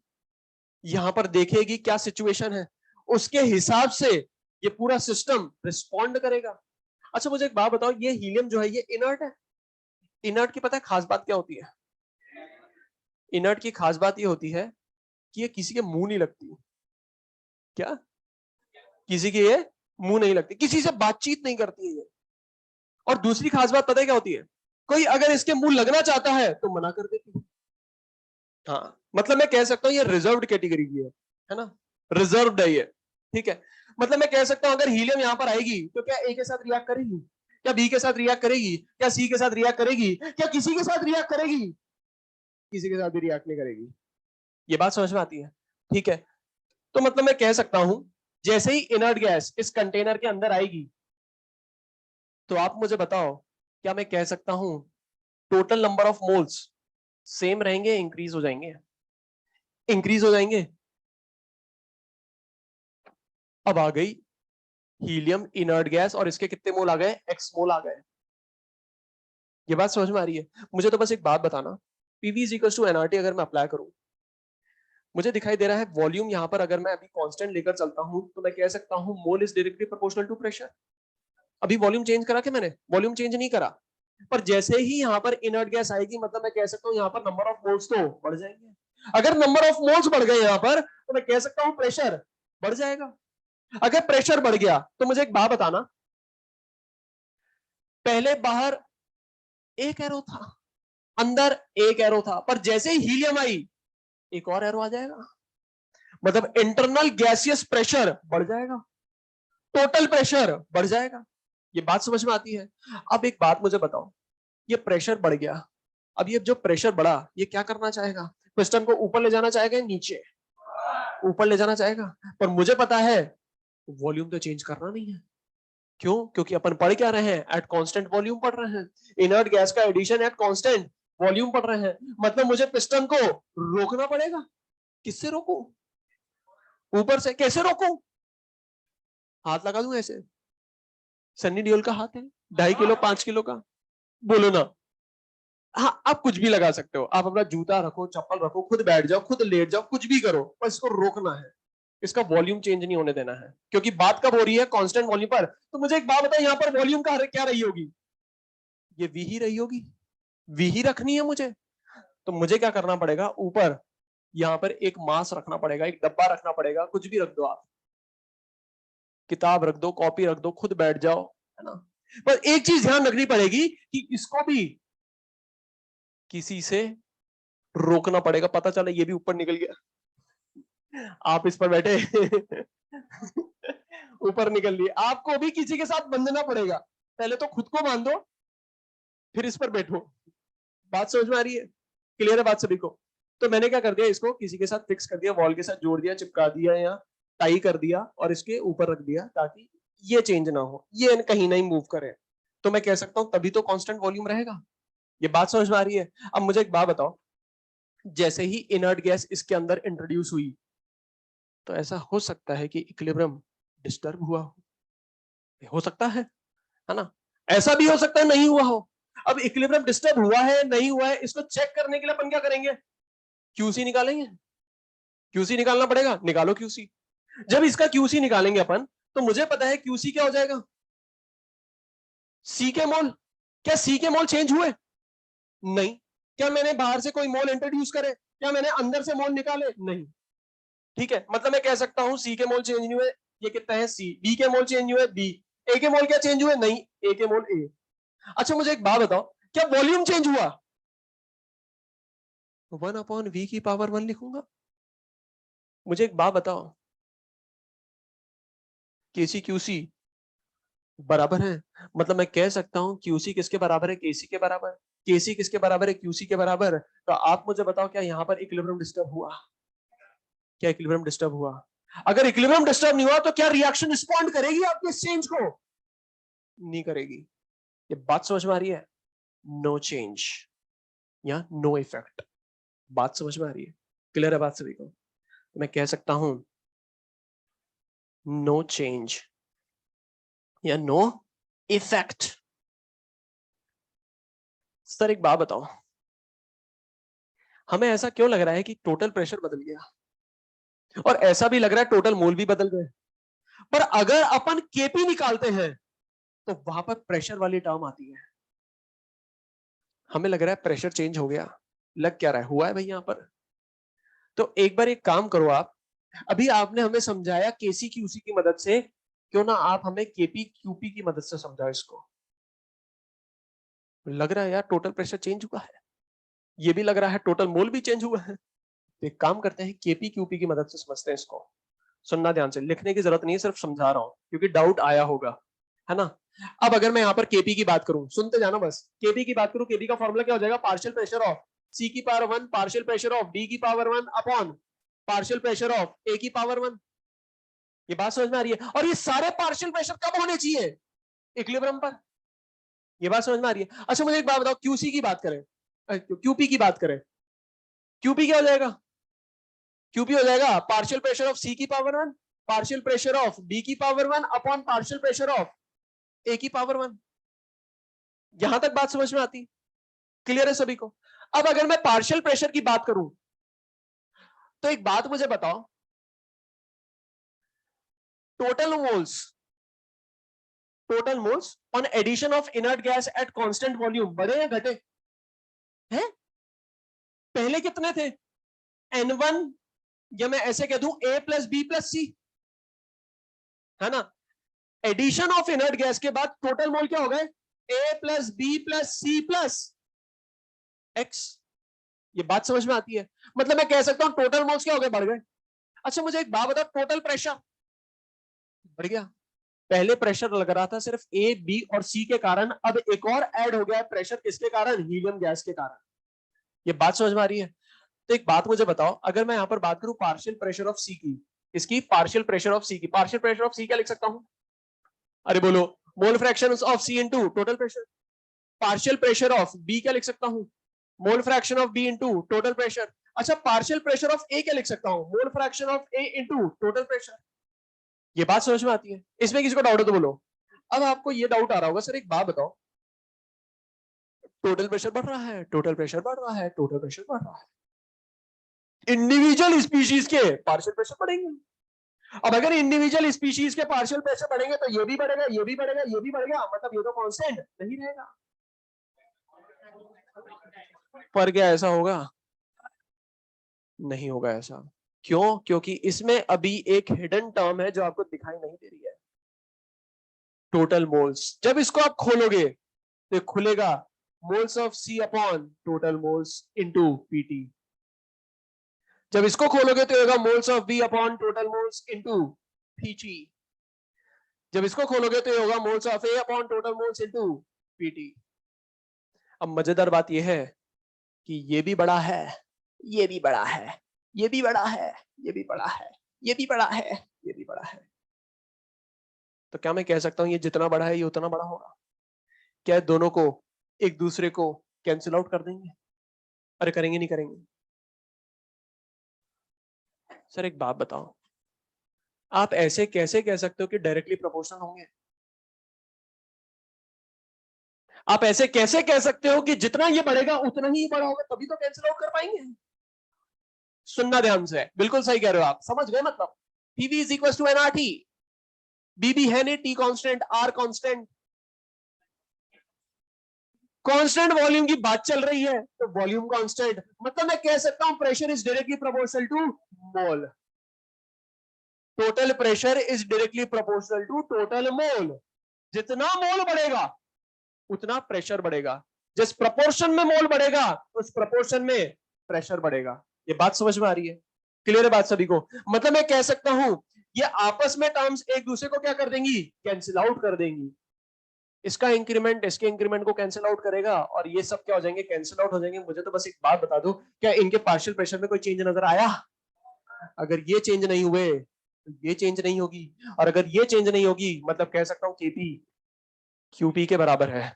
यहां पर देखेगी क्या सिचुएशन है, उसके हिसाब से ये पूरा सिस्टम रिस्पॉन्ड करेगा। अच्छा मुझे एक बात बताओ, ये हीलियम जो है ये इनर्ट है, इनर्ट की पता है खास बात क्या होती है? इनर्ट की खास बात ये होती है कि ये किसी के मुंह नहीं लगती। क्या? किसी के ये मुंह नहीं लगती, किसी से बातचीत नहीं करती है ये। और दूसरी खास बात पता है क्या होती है? कोई अगर इसके मुंह लगना चाहता है तो मना कर देती है। हाँ, मतलब मैं कह सकता हूँ ये रिजर्व्ड कैटेगरी की है ना, रिजर्व्ड है ये, ठीक है। मतलब मैं कह सकता हूं अगर हीलियम यहां पर आएगी तो क्या ए के साथ रिएक्ट करेगी, क्या बी के साथ रिएक्ट करेगी, क्या सी के साथ रिएक्ट करेगी, क्या किसी के साथ रिएक्ट करेगी? किसी के साथ भी रिएक्ट नहीं करेगी। ये बात समझ में आती है? ठीक है। तो मतलब मैं कह सकता हूं जैसे ही इनर्ट गैस इस कंटेनर के अंदर आएगी तो आप मुझे बताओ, क्या मैं कह सकता हूं total number of moles same रहेंगे, इंक्रीज हो जाएंगे? इंक्रीज हो जाएंगे। अब आ गई हीलियम इनर्ट गैस और इसके कितने मोल आ गए? एक्स मोल आ गए। ये बात समझ में आ रही है? मुझे तो बस एक बात बताना, PV is equal to nRT अगर मैं अप्लाई करूं, मुझे दिखाई दे रहा है वॉल्यूम यहां पर अगर मैं अभी कांस्टेंट लेकर चलता हूं तो मैं कह सकता हूं mole is directly proportional to pressure. अभी वॉल्यूम चेंज करा कि मैंने? वॉल्यूम चेंज नहीं करा। पर जैसे ही यहां पर इनर्ट गैस आएगी मतलब मैं कह सकता हूं यहां पर नंबर ऑफ मोल्स तो बढ़ जाएंगे। अगर नंबर ऑफ मोल्स बढ़ गए यहां पर तो मैं कह सकता हूं प्रेशर बढ़ जाएगा। अगर प्रेशर बढ़ गया तो मुझे एक बात बताना, पहले बाहर एक एरो था, अंदर एक एरो था, पर जैसे ही हीलियम आई एक और एरो आ जाएगा, मतलब इंटरनल गैसियस प्रेशर बढ़ जाएगा, टोटल प्रेशर बढ़ जाएगा। ये बात समझ में आती है? अब एक बात मुझे बताओ, ये प्रेशर बढ़ गया, अब ये जो प्रेशर बढ़ा ये क्या करना चाहेगा? पिस्टन को ऊपर ले जाना चाहेगा या नीचे? ऊपर ले जाना चाहेगा। पर मुझे पता है वॉल्यूम तो चेंज करना नहीं है। क्यों? क्योंकि अपन पढ़ क्या रहे हैं? एट कांस्टेंट वॉल्यूम पढ़ रहे हैं। इनर्ट गैस का एडिशन एट कांस्टेंट वॉल्यूम पढ़ रहे हैं, मतलब मुझे पिस्टन को रोकना पड़ेगा। किससे रोकूं? ऊपर से। कैसे रोकूं? हाथ लगा दूं ऐसे? सन्नी डियोल का हाथ है 2.5 किलो 5 किलो का, बोलो ना। हाँ, आप कुछ भी लगा सकते हो, आप अपना जूता रखो, चप्पल रखो, खुद बैठ जाओ, खुद लेट जाओ, कुछ भी करो, पर इसको रोकना है। इसका वॉल्यूम चेंज नहीं होने देना है, क्योंकि बात कब हो रही है? कांस्टेंट वॉल्यूम पर। तो मुझे एक बात बताओ, यहाँ पर वॉल्यूम का क्या रही होगी? ये वी ही रही होगी। वी ही रखनी है मुझे। तो मुझे क्या करना पड़ेगा? ऊपर यहाँ पर एक मास रखना पड़ेगा, एक डब्बा रखना पड़ेगा, कुछ भी रख दो आप, किताब रख दो, कॉपी रख दो, खुद बैठ जाओ, है ना। पर एक चीज ध्यान रखनी पड़ेगी कि इसको भी किसी से रोकना पड़ेगा। पता चला ये भी ऊपर निकल गया, आप इस पर बैठे ऊपर निकल लिए, आपको भी किसी के साथ बंधना पड़ेगा। पहले तो खुद को बांधो, फिर इस पर बैठो। बात समझ में आ रही है? क्लियर है बात सभी को? तो मैंने क्या कर दिया, इसको किसी के साथ फिक्स कर दिया, वॉल के साथ जोड़ दिया, चिपका दिया या टाई कर दिया और इसके ऊपर रख दिया ताकि ये चेंज ना हो, ये कहीं नहीं मूव करे। तो मैं कह सकता हूं तभी तो कांस्टेंट वॉल्यूम रहेगा। ये बात समझ में आ रही है? अब मुझे एक बात बताओ, जैसे ही इनर्ट गैस इसके अंदर इंट्रोड्यूस हुई तो ऐसा हो सकता है कि इक्विलिब्रियम डिस्टर्ब हुआ हो सकता है ना। ऐसा भी हो सकता है नहीं हुआ हो। अब इक्विलिब्रियम डिस्टर्ब हुआ है नहीं हुआ है, इसको चेक करने के लिए अपन क्या करेंगे? क्यूसी निकालेंगे। क्यूसी निकालना पड़ेगा, निकालो क्यूसी। जब इसका क्यूसी निकालेंगे अपन तो मुझे पता है क्यूसी क्या हो जाएगा? सी के मोल। क्या सी के मोल चेंज हुए? नहीं। क्या मैंने बाहर से कोई मोल इंट्रोड्यूस करे? क्या मैंने अंदर से मोल निकाले? नहीं। ठीक है, मतलब मैं कह सकता हूं सी के मोल चेंज नहीं हुए, ये कितना है सी। बी के मोल चेंज हुए बी। ए के मोल क्या चेंज हुए? नहीं, ए के मोल ए। अच्छा मुझे एक बात बताओ, क्या वॉल्यूम चेंज हुआ? 1/v की पावर 1 लिखूंगा। मुझे एक बात बताओ, केसी क्यूसी बराबर है, मतलब मैं कह सकता हूं क्यूसी किसके बराबर है? केसी के बराबर। केसी किसके बराबर है? क्यूसी के बराबर। तो आप मुझे बताओ क्या यहां पर इक्विलिब्रियम डिस्टर्ब हुआ? क्या इक्विलिब्रियम डिस्टर्ब हुआ? अगर इक्विलिब्रियम डिस्टर्ब नहीं हुआ तो क्या रिएक्शन रिस्पॉन्ड करेगी आपके एक्सचेंज को? नहीं करेगी। ये बात समझ में आ रही है? नो चेंज या नो इफेक्ट। बात समझ में आ रही है? क्लियर है बात सभी को? तो मैं कह सकता हूं नो चेंज या नो इफेक्ट। सर एक बात बताओ, हमें ऐसा क्यों लग रहा है कि टोटल प्रेशर बदल गया और ऐसा भी लग रहा है टोटल मोल भी बदल गए, पर अगर अपन केपी निकालते हैं तो वहां पर प्रेशर वाली टर्म आती है। हमें लग रहा है प्रेशर चेंज हो गया, लग क्या रहा है? हुआ है भाई यहां पर। तो एक बार एक काम करो आप, अभी आपने हमें समझाया केसी क्यूसी की मदद से, क्यों ना आप हमें केपी क्यूपी की मदद से समझाओ इसको। लग रहा है यार टोटल प्रेशर चेंज हुआ है, ये भी लग रहा है टोटल मोल भी चेंज हुआ है। तो एक काम करते हैं, केपी क्यूपी की मदद से समझते हैं इसको। सुनना ध्यान से, लिखने की जरूरत नहीं है, सिर्फ समझा रहा हूं क्योंकि डाउट आया होगा, है ना। अब अगर मैं यहाँ पर केपी की बात करूं, सुनते जाना बस, केपी की बात करूं, केपी का फॉर्मूला क्या हो जाएगा, पार्शियल प्रेशर ऑफ सी की power 1 partial pressure of D की power 1 upon partial pressure of A की पावर 1। ये बात समझ में आ रही है? और ये सारे पार्शियल प्रेशर कब होने चाहिए, इक्विलिब्रियम पर। ये बात समझ में आ रही है? अच्छा मुझे एक बात बताओ, क्यूसी की बात करें, क्यूपी की बात करें, क्यूपी क्या हो जाएगा, क्यूपी हो जाएगा पार्शियल प्रेशर ऑफ सी की power 1 partial pressure of B की power 1 upon partial pressure of A की पावर 1। यहां तक बात समझ में आती, क्लियर है सभी को? अब अगर मैं पार्शियल प्रेशर की बात करूं, तो एक बात मुझे बताओ, total moles on addition of inert gas at constant volume बढ़े या घटे हैं? पहले कितने थे, N1, या मैं ऐसे कह दूं A प्लस बी प्लस सी, है ना। एडिशन ऑफ इनर्ट गैस के बाद टोटल मोल क्या हो गए, A plus B plus C plus X. ये बात समझ में आती है? मतलब मैं कह सकता हूं टोटल मोल्स क्या हो गए, बढ़ गए। अच्छा मुझे एक बात बताओ, टोटल प्रेशर बढ़ गया, पहले प्रेशर लग रहा था सिर्फ ए बी और सी के कारण, अब एक और ऐड हो गया है प्रेशर, किसके कारण, हीलियम गैस के कारण। ये बात समझ में आ रही है? तो एक बात मुझे बताओ, अगर मैं यहां पर बात करूं पार्शियल प्रेशर ऑफ सी की, इसकी पार्शियल प्रेशर ऑफ सी की, पार्शियल प्रेशर ऑफ सी क्या लिख सकता हूं, अरे बोलो, mole fraction of C into total pressure. Partial pressure of B क्या लिख सकता हूं, mole fraction of B into total pressure. अच्छा पार्शियल प्रेशर ऑफ ए क्या लिख सकता हूं, mole fraction of A into total pressure. ये बात समझ में आती है? इसमें किसी को डाउट है तो बोलो। अब आपको ये डाउट आ रहा होगा, सर एक बात बताओ, टोटल प्रेशर बढ़ रहा है, टोटल प्रेशर बढ़ रहा है, टोटल प्रेशर बढ़ रहा है, इंडिविजुअल स्पीशीज के पार्शियल प्रेशर बढ़ेंगे। अब अगर इंडिविजुअल स्पीशीज के पार्शियल प्रेशर बढ़ेंगे तो ये भी बढ़ेगा, ये भी बढ़ेगा, ये भी बढ़ेगा, मतलब ये तो कांस्टेंट नहीं रहेगा। पर क्या ऐसा होगा, नहीं होगा ऐसा। क्यों? क्योंकि इसमें अभी एक हिडन टर्म है जो आपको दिखाई नहीं दे रही है, टोटल मोल्स। जब इसको आप खोलोगे तो खुलेगा moles of C upon total moles into PT. जब इसको खोलोगे तो होगा moles of B upon total moles into PT. जब इसको खोलोगे तो होगा moles of A upon total moles into PT. अब मजेदार बात यह है कि ये भी बड़ा है, ये भी बड़ा है, ये भी बड़ा है, ये भी बड़ा है, ये भी बड़ा है, ये भी बड़ा है। तो क्या मैं कह सकता हूं ये जितना बड़ा है ये उतना बड़ा होगा? क्या दोनों को एक दूसरे को कैंसिल आउट कर देंगे? अरे करेंगे नहीं करेंगे? सर एक बात बताओ, आप ऐसे कैसे कह सकते हो कि डायरेक्टली प्रोपोर्शनल होंगे? आप ऐसे कैसे कह सकते हो कि जितना ये बढ़ेगा उतना ही बड़ा होगा, तभी तो कैंसिल आउट कर पाएंगे? सुनना ध्यान से, बिल्कुल सही कह रहे हो आप, समझ गए मतलब। PV is equal to NRT, बीबी है नहीं, T constant, R constant, constant volume की बात चल रही है तो वॉल्यूम कांस्टेंट, मतलब मैं कह सकता हूं pressure is directly proportional to mole. Total pressure is directly proportional to total mole. जितना मोल बढ़ेगा उतना प्रेशर बढ़ेगा, जिस प्रपोर्शन में मोल बढ़ेगा उस प्रपोर्शन में प्रेशर बढ़ेगा। ये बात समझ में आ रही है? क्लियर है बात सभी को? मतलब मैं कह सकता हूं ये आपस में टर्म्स एक दूसरे को क्या कर देंगी, कैंसिल आउट कर देंगी। इसका इंक्रीमेंट इसके इंक्रीमेंट को कैंसिल आउट करेगा और ये सब क्या हो जाएंगे, कैंसिल आउट हो जाएंगे। मुझे तो बस एक बात बता दो, क्या इनके पार्शियल प्रेशर में कोई चेंज नजर आया? अगर ये चेंज नहीं हुए तो ये चेंज नहीं होगी, और अगर ये चेंज नहीं होगी मतलब कह सकता हूं केपी क्यूपी के बराबर है,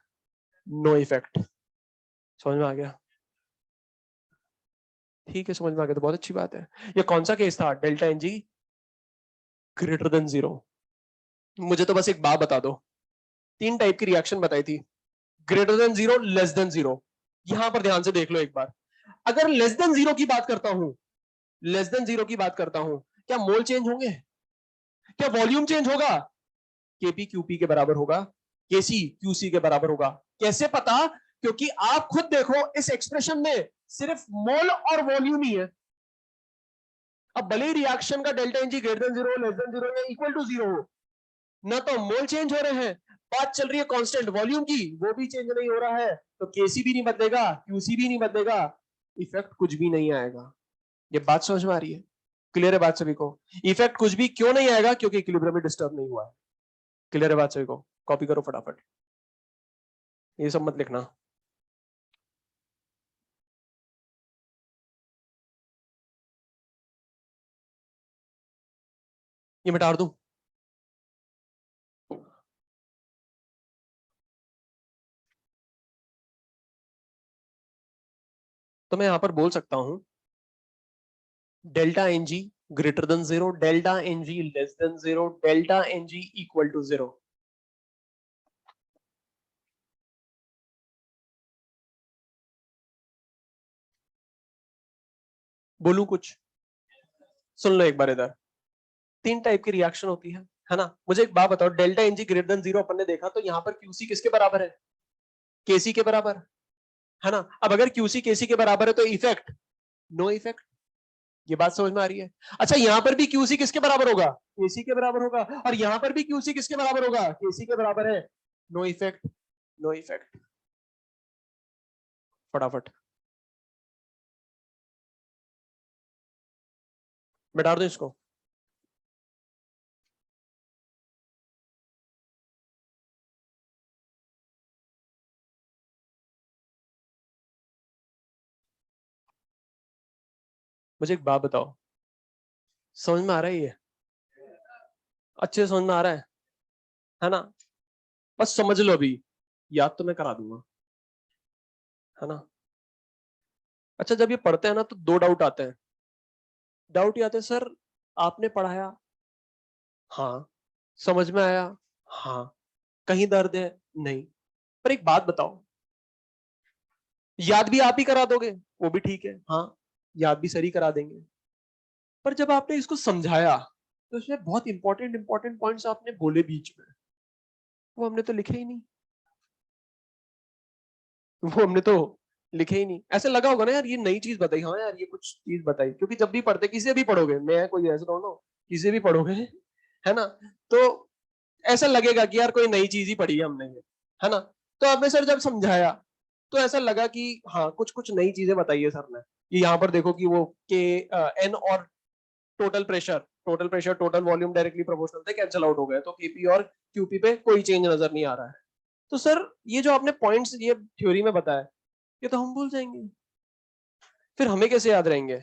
नो इफेक्ट। समझ में आ गया? ठीक है, समझ में आ गया तो बहुत अच्छी बात है। ये कौन सा केस था, delta N G greater than 0। मुझे तो बस एक बात बता दो, 3 टाइप की रिएक्शन बताई थी, ग्रेटर देन 0, लेस देन 0। यहां पर ध्यान से देख लो एक बार, अगर लेस देन 0 की बात करता हूं, लेस देन 0 की बात करता हूं, क्या मोल चेंज होंगे, क्या वॉल्यूम चेंज होगा? केपी क्यूपी के बराबर होगा, केसी क्यूसी के बराबर होगा। कैसे पता? क्योंकि आप खुद देखो इस एक्सप्रेशन में सिर्फ मोल और वॉल्यूम ही है, अब भले रिएक्शन का delta NG greater than 0, less than 0 या इक्वल टू 0 हो, ना तो मोल चेंज हो रहे हैं, बात चल रही है कांस्टेंट वॉल्यूम की, वो भी चेंज नहीं हो रहा है, तो केसी भी नहीं बदलेगा, क्यूसी भी नहीं बदलेगा, इफेक्ट कुछ भी नहीं आएगा। ये बात समझ में आ रही है? क्लियर है बात सभी को? इफेक्ट कुछ भी क्यों नहीं आएगा? क्योंकि इक्विलिब्रियम भी डिस्टर्ब नहीं हुआ है। क्लियर है बात सभी को? कॉपी करो फटाफट, ये सब मत लिखना। ये मिटा दूं? तो मैं यहां पर बोल सकता हूं delta N G greater than 0, delta N G less than 0, delta N G equal to 0। बोलूं कुछ? सुन लो एक बार इधर। तीन टाइप की रिएक्शन होती है ना? मुझे एक बात बताओ, delta N G greater than 0 अपन ने देखा, तो यहां पर क्यूसी किसके बराबर है? केसी के बराबर, है ना? अब अगर क्यूसी केसी के बराबर है तो इफेक्ट नो इफेक्ट। ये बात समझ में आ रही है? अच्छा, यहां पर भी क्यूसी किसके बराबर होगा? केसी के बराबर होगा, और यहां पर भी क्यूसी किसके बराबर होगा? केसी के बराबर है। No effect, no effect. फटाफट मिटा दो इसको। मुझे एक बात बताओ, समझ में आ रहा है ये? अच्छे से समझ में आ रहा है ना? बस समझ लो, अभी याद तो मैं करा दूंगा, है ना? अच्छा, जब ये पढ़ते हैं ना तो दो डाउट आते हैं। डाउट ये आते हैं, सर आपने पढ़ाया, हाँ, समझ में आया, हाँ, कहीं दर्द है, नहीं, पर एक बात बताओ, याद भी आप ही करा दोगे, वो भी ठीक है, हाँ, याद भी सही करा देंगे, पर जब आपने इसको समझाया तो इसमें बहुत इंपॉर्टेंट इंपॉर्टेंट पॉइंट्स आपने बोले बीच में, वो हमने तो लिखे ही नहीं, वो हमने तो लिखे ही नहीं। ऐसे लगा होगा ना यार, ये नई चीज बताई, हाँ यार ये कुछ चीज बताई, क्योंकि जब भी पढ़ते किसी भी पढ़ोगे, मैं कोई ऐसा दोनों किसी भी पढ़ोगे, है ना, तो ऐसा लगेगा कि यार कोई नई चीज ही पढ़ी है हमने ये, है ना? तो आपने सर जब समझाया तो ऐसा लगा कि हाँ कुछ कुछ नई चीजें बताई है सर ने। ये यहाँ पर देखो कि वो के एन और total pressure total volume directly proportional थे, कैंसिल आउट हो गए, तो केपी और क्यूपी पे कोई चेंज नजर नहीं आ रहा है। तो सर ये जो आपने पॉइंट्स ये थ्योरी में बताया, ये तो हम भूल जाएंगे, फिर हमें कैसे याद रहेंगे?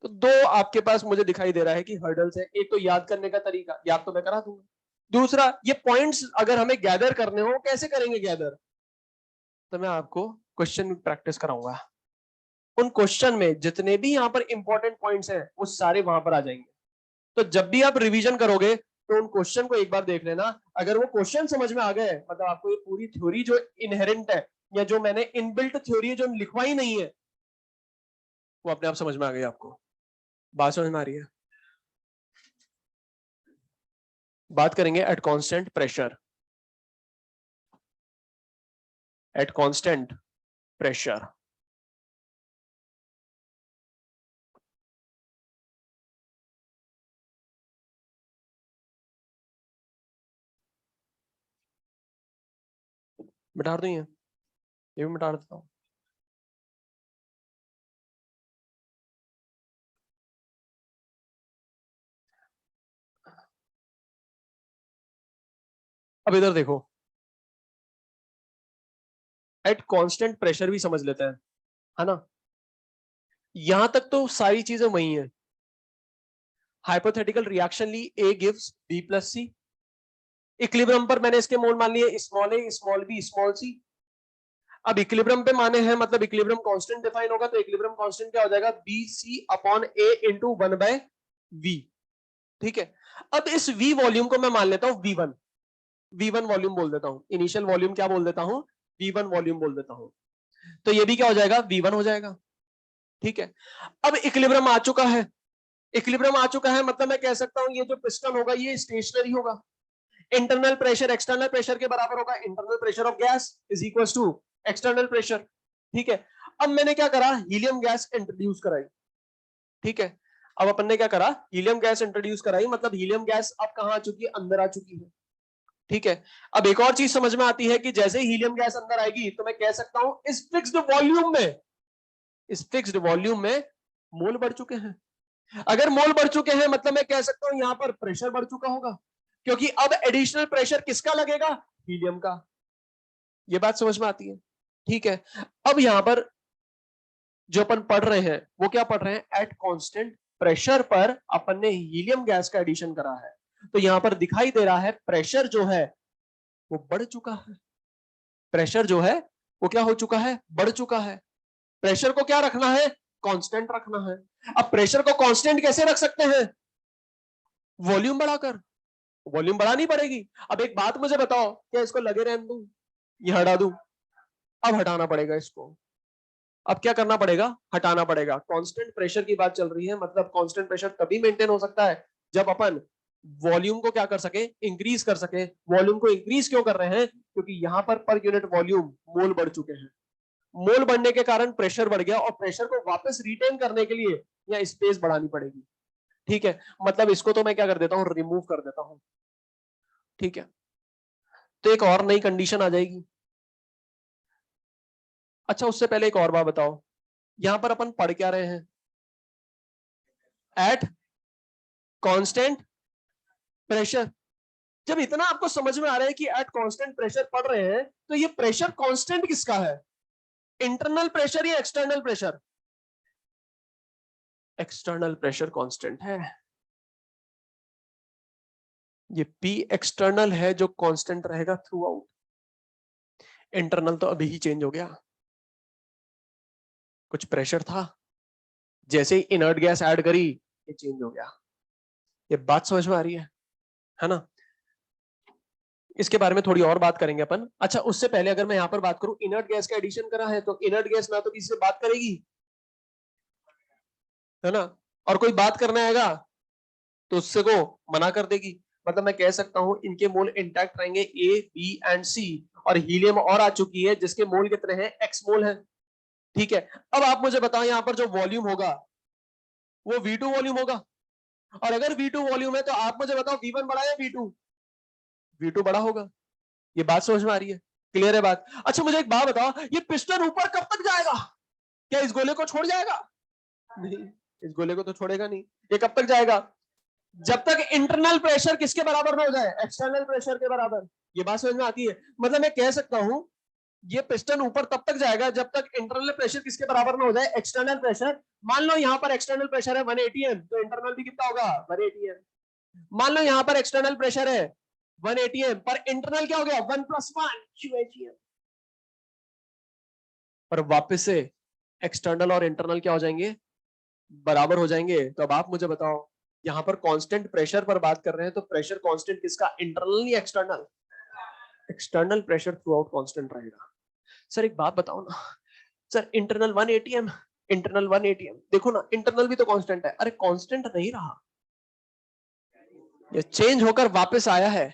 तो दो आपके पास मुझे दिखाई दे रहा है कि हर्डल्स है। एक तो याद करने का तरीका, याद तो मैं करा दूंगा। दूसरा, ये पॉइंट्स अगर हमें गैदर करने हो, कैसे करेंगे गैदर? तो मैं आपको क्वेश्चन प्रैक्टिस कराऊंगा। उन क्वेश्चन में जितने भी यहाँ पर इंपॉर्टेंट पॉइंट्स हैं वो सारे वहां पर आ जाएंगे। तो जब भी आप रिवीजन करोगे तो उन क्वेश्चन को एक बार देख लेना। अगर वो क्वेश्चन समझ में आ गए, मतलब आपको ये पूरी थ्योरी जो इनहेरेंट है, या जो मैंने इनबिल्ट थ्योरी जो लिखवाई नहीं है, वो अपने आप समझ में आ गई आपको। बात समझ में आ रही है? बात करेंगे eight constant pressure. Eight constant pressure मिटा दूं ये भी मिटा देता हूं। अब इधर देखो, एट कांस्टेंट प्रेशर भी समझ लेते हैं, है ना? यहां तक तो सारी चीजें वही हैं। हाइपोथेटिकल रिएक्शन ली, A gives B plus C. Equilibrium पर मैंने इसके मोल मान लिए small A small B small C. अब इक्विलिब्रियम पे माने हैं, मतलब इक्विलिब्रियम कांस्टेंट डिफाइन होगा, तो इक्विलिब्रियम कांस्टेंट क्या हो जाएगा? बी सी अपॉन ए इंटू 1/v। ठीक है, अब इस v वॉल्यूम को मैं मान लेता हूं v1। v1 वॉल्यूम बोल देता हूं, इनिशियल वॉल्यूम क्या बोल देता हूं? v1 वॉल्यूम बोल देता हूं। तो ये भी क्या हो जाएगा? v1 हो जाएगा। ठीक है, अब इक्विलिब्रियम आ चुका है। इक्विलिब्रियम आ चुका है मतलब मैं कह सकता हूं ये जो पिस्टन होगा ये स्टेशनरी होगा। इंटरनल प्रेशर एक्सटर्नल प्रेशर के बराबर होगा। Internal pressure of gas is equal to external pressure. ठीक है, अब मैंने क्या करा? हीलियम गैस इंट्रोड्यूस कराई। ठीक है, अब अपन ने क्या करा, हीलियम गैस इंट्रोड्यूस कराई, मतलब हीलियम गैस अब कहां आ चुकी है, अंदर आ चुकी है। ठीक है, अब एक और चीज समझ में आती है कि जैसे ही हीलियम गैस अंदर आएगी तो मैं कह सकता हूं इस फिक्स्ड वॉल्यूम में मोल बढ़ चुके हैं। अगर मोल बढ़ चुके हैं मतलब मैं कह सकता हूं यहां पर प्रेशर बढ़ चुका होगा, क्योंकि अब एडिशनल प्रेशर किसका लगेगा, हीलियम का। ये बात समझ में आती है? ठीक है, अब यहां पर जो अपन पढ़ रहे हैं वो क्या पढ़ रहे हैं, एट कांस्टेंट प्रेशर पर अपन ने हीलियम गैस का एडिशन करा है, तो यहां पर दिखाई दे रहा है प्रेशर जो है वो बढ़ चुका है। प्रेशर जो है वो क्या हो चुका है, बढ़ चुका है। प्रेशर को क्या रखना है, कांस्टेंट रखना है। अब प्रेशर को कांस्टेंट कैसे रख सकते हैं, वॉल्यूम बढ़ाकर। वॉल्यूम बढ़ानी पड़ेगी। अब एक बात मुझे बताओ, क्या इसको लगे रहने दूं, ये हटा दूं? अब हटाना पड़ेगा इसको। अब क्या करना पड़ेगा, हटाना पड़ेगा। कांस्टेंट प्रेशर की बात चल रही है, मतलब कांस्टेंट प्रेशर तभी मेंटेन हो सकता है जब अपन वॉल्यूम को क्या कर सके, इंक्रीज कर सके। वॉल्यूम को इंक्रीज क्यों कर रहे हैं, क्योंकि यहां पर यूनिट वॉल्यूम मोल बढ़ चुके हैं। मोल बढ़ने के कारण प्रेशर बढ़ गया, और प्रेशर को वापस रिटेन करने के लिए या स्पेस बढ़ानी पड़ेगी। ठीक है, मतलब इसको तो मैं क्या कर देता हूं, रिमूव कर देता हूं। ठीक है, तो एक और नई कंडीशन आ जाएगी। अच्छा, उससे पहले एक और बात बताओ, यहां पर अपन पढ़ क्या रहे हैं, एट कांस्टेंट प्रेशर। जब इतना आपको समझ में आ रहा है कि एट कांस्टेंट प्रेशर पढ़ रहे हैं, तो ये प्रेशर कांस्टेंट किसका है, इंटरनल प्रेशर या external pressure? External pressure constant है। ये P एक्सटर्नल है जो कांस्टेंट रहेगा थ्रू आउट। इंटरनल तो अभी ही चेंज हो गया। कुछ प्रेशर था, जैसे ही इनर्ट गैस ऐड करी ये चेंज हो गया। ये बात समझ में आ रही है ना? इसके बारे में थोड़ी और बात करेंगे अपन। अच्छा, उससे पहले अगर मैं यहां पर बात करूं, इनर्ट गैस का एडिशन करा है, तो इनर्ट गैस ना तो किसी से बात करेगी, है ना, और कोई बात करना आएगा तो उससे को मना कर देगी। मतलब मैं कह सकता हूं इनके मोल इंटैक्ट रहेंगे, ए बी एंड सी, और हीलियम और आ चुकी है जिसके मोल कितने हैं, एक्स मोल है। ठीक है, अब आप मुझे बताओ यहां पर जो वॉल्यूम होगा वो V2 वॉल्यूम होगा, और अगर V2 वॉल्यूम है तो आप मुझे बताओ V1 बड़ा है V2? V2 बड़ा होगा। ये बात समझ में आ रही है, क्लियर है बात? अच्छा, मुझे एक बात बताओ, ये पिस्टन ऊपर कब तक जाएगा, क्या इस गोले को छोड़ जाएगा? नहीं, इस गोले को तो छोड़ेगा नहीं। ये कब तक जाएगा, जब तक इंटरनल प्रेशर किसके बराबर ना हो जाए, एक्सटर्नल प्रेशर के बराबर। ये बात समझ में आती है? मतलब मैं कह सकता हूं ये पिस्टन ऊपर तब तक जाएगा जब तक इंटरनल प्रेशर किसके बराबर ना हो जाए, एक्सटर्नल प्रेशर। मान लो यहां पर एक्सटर्नल प्रेशर है 180 एम, तो इंटरनल भी कितना होगा, 180 एम। मान लो यहां पर एक्सटर्नल प्रेशर है 180 एम, पर इंटरनल क्या हो गया, 1 + 1 QHM। और वापस से एक्सटर्नल और इंटरनल क्या हो जाएंगे, बराबर हो जाएंगे। तो अब आप मुझे बताओ, यहां पर कांस्टेंट प्रेशर पर बात कर रहे हैं, तो प्रेशर कांस्टेंट किसका, इंटरनल या external? External pressure throughout constant रहेगा। सर एक बात बताओ ना, सर इंटरनल 180 एम, इंटरनल 180 एम, देखो ना इंटरनल भी तो कांस्टेंट है। अरे कांस्टेंट नहीं रहा, ये चेंज होकर वापस आया है।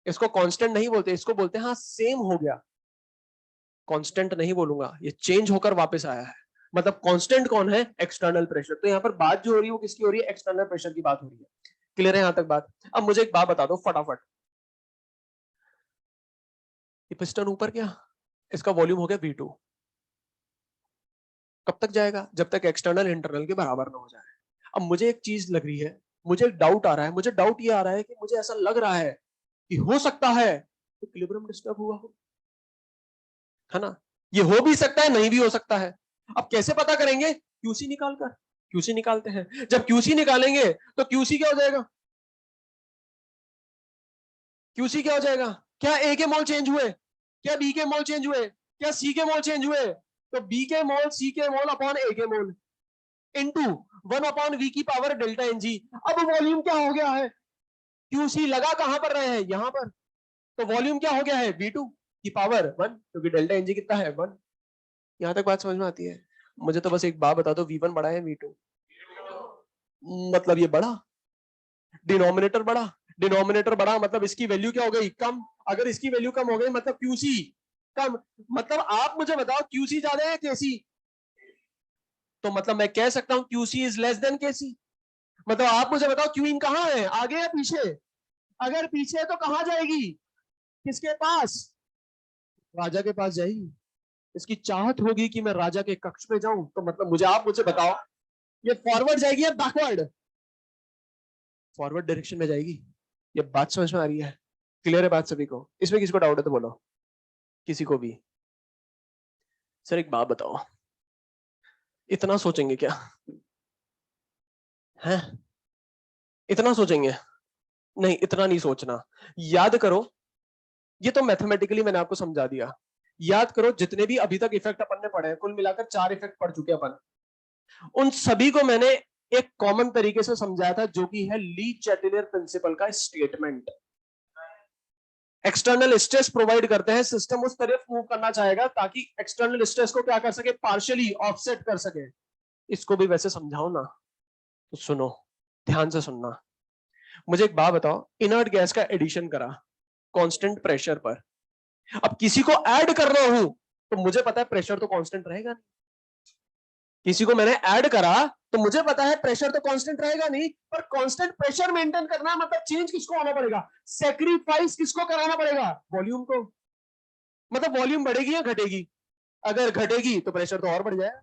इसको कांस्टेंट नहीं बोलते, इसको बोलते हैं हाँ सेम हो गया। कांस्टेंट नहीं बोलूंगा, ये चेंज होकर वापस आया है। मतलब कांस्टेंट कौन है, एक्सटर्नल प्रेशर। तो यहाँ पर बात जो हो रही है वो किसकी हो रही है, एक्सटर्नल प्रेशर की बात हो रही है। क्लियर है यहां तक बात? अब मुझे एक बात बता दो फटाफट, ये पिस्टन ऊपर गया, इसका वॉल्यूम हो गया V2, कब तक जाएगा, जब तक एक्सटर्नल इंटरनल के बराबर ना हो जाए। अब मुझे एक चीज लग रही है, मुझे एक डाउट आ रहा है, मुझे डाउट ये आ रहा है कि मुझे ऐसा लग रहा है कि हो सकता है इक्विलिब्रियम डिस्टर्ब हुआ हो, है ना? ये हो भी सकता है, नहीं भी हो सकता है। अब कैसे पता करेंगे, क्यूसी निकालकर। क्यूसी निकालते हैं, जब क्यूसी निकालेंगे तो क्यूसी क्या हो जाएगा, क्यूसी क्या हो जाएगा, क्या ए के मोल चेंज हुए, क्या बी के मोल चेंज हुए, क्या सी के मोल चेंज हुए? तो बी के मोल सी के मोल अपॉन ए के मोल इनटू 1/v की पावर डेल्टा एन जी। अब वॉल्यूम क्या हो गया है, क्यूसी लगा कहां पर रहे हैं, यहां पर, तो वॉल्यूम क्या हो गया है, V2 की पावर 1, क्योंकि डेल्टा एन जी कितना है 1। यहां तक बात समझ में आती है? मुझे तो बस एक बात बता दो, V1 बड़ा है V2? मतलब ये बड़ा, डिनोमिनेटर बड़ा, डिनोमिनेटर बड़ा मतलब इसकी वैल्यू क्या हो गई, कम। अगर इसकी वैल्यू कम हो गई मतलब क्यूसी कम। मतलब आप मुझे बताओ क्यूसी ज्यादा है केसी? तो मतलब मैं कह सकता हूं क्यूसी इज लेस देन केसी। मतलब आप मुझे बताओ क्वीन कहाँ है, आगे या पीछे? अगर पीछे है तो कहां जाएगी, किसके पास? राजा के पास जाएगी। इसकी चाहत होगी कि मैं राजा के कक्ष में जाऊं, तो मतलब मुझे बताओ ये फॉरवर्ड जाएगी या बैकवर्ड? फॉरवर्ड डायरेक्शन में जाएगी। ये बात समझ में आ रही है? क्लियर है बात सभी को? इसमें किसी को डाउट है तो बोलो, किसी को भी। सर एक बात बताओ, इतना सोचेंगे क्या है? इतना सोचेंगे? नहीं, इतना नहीं सोचना। याद करो, ये तो मैथमेटिकली मैंने आपको समझा दिया। याद करो जितने भी अभी तक इफेक्ट अपन ने पढ़े हैं, कुल मिलाकर 4 इफेक्ट पढ़ चुके अपन, उन सभी को मैंने एक कॉमन तरीके से समझाया था, जो कि है ली चैटलियर प्रिंसिपल का स्टेटमेंट। एक्सटर्नल स्ट्रेस प्रोवाइड करते हैं, सिस्टम उस तरफ मूव करना चाहेगा ताकि एक्सटर्नल स्ट्रेस को क्या कर सके, पार्शियली ऑफसेट कर सके। इसको भी वैसे समझाओ ना, तो सुनो, ध्यान से सुनना। मुझे एक बात बताओ, इनर्ट गैस का एडिशन करा कांस्टेंट प्रेशर पर, अब किसी को ऐड कर रहा हूं तो मुझे पता है प्रेशर तो कांस्टेंट रहेगा नहीं। किसी को मैंने ऐड करा तो मुझे पता है प्रेशर तो कांस्टेंट रहेगा नहीं, पर कांस्टेंट प्रेशर मेंटेन करना मतलब चेंज किसको होना पड़ेगा, सेक्रीफाइस किसको कराना पड़ेगा, वॉल्यूम को। मतलब वॉल्यूम बढ़ेगी या घटेगी? अगर घटेगी तो प्रेशर तो और बढ़ जाएगा,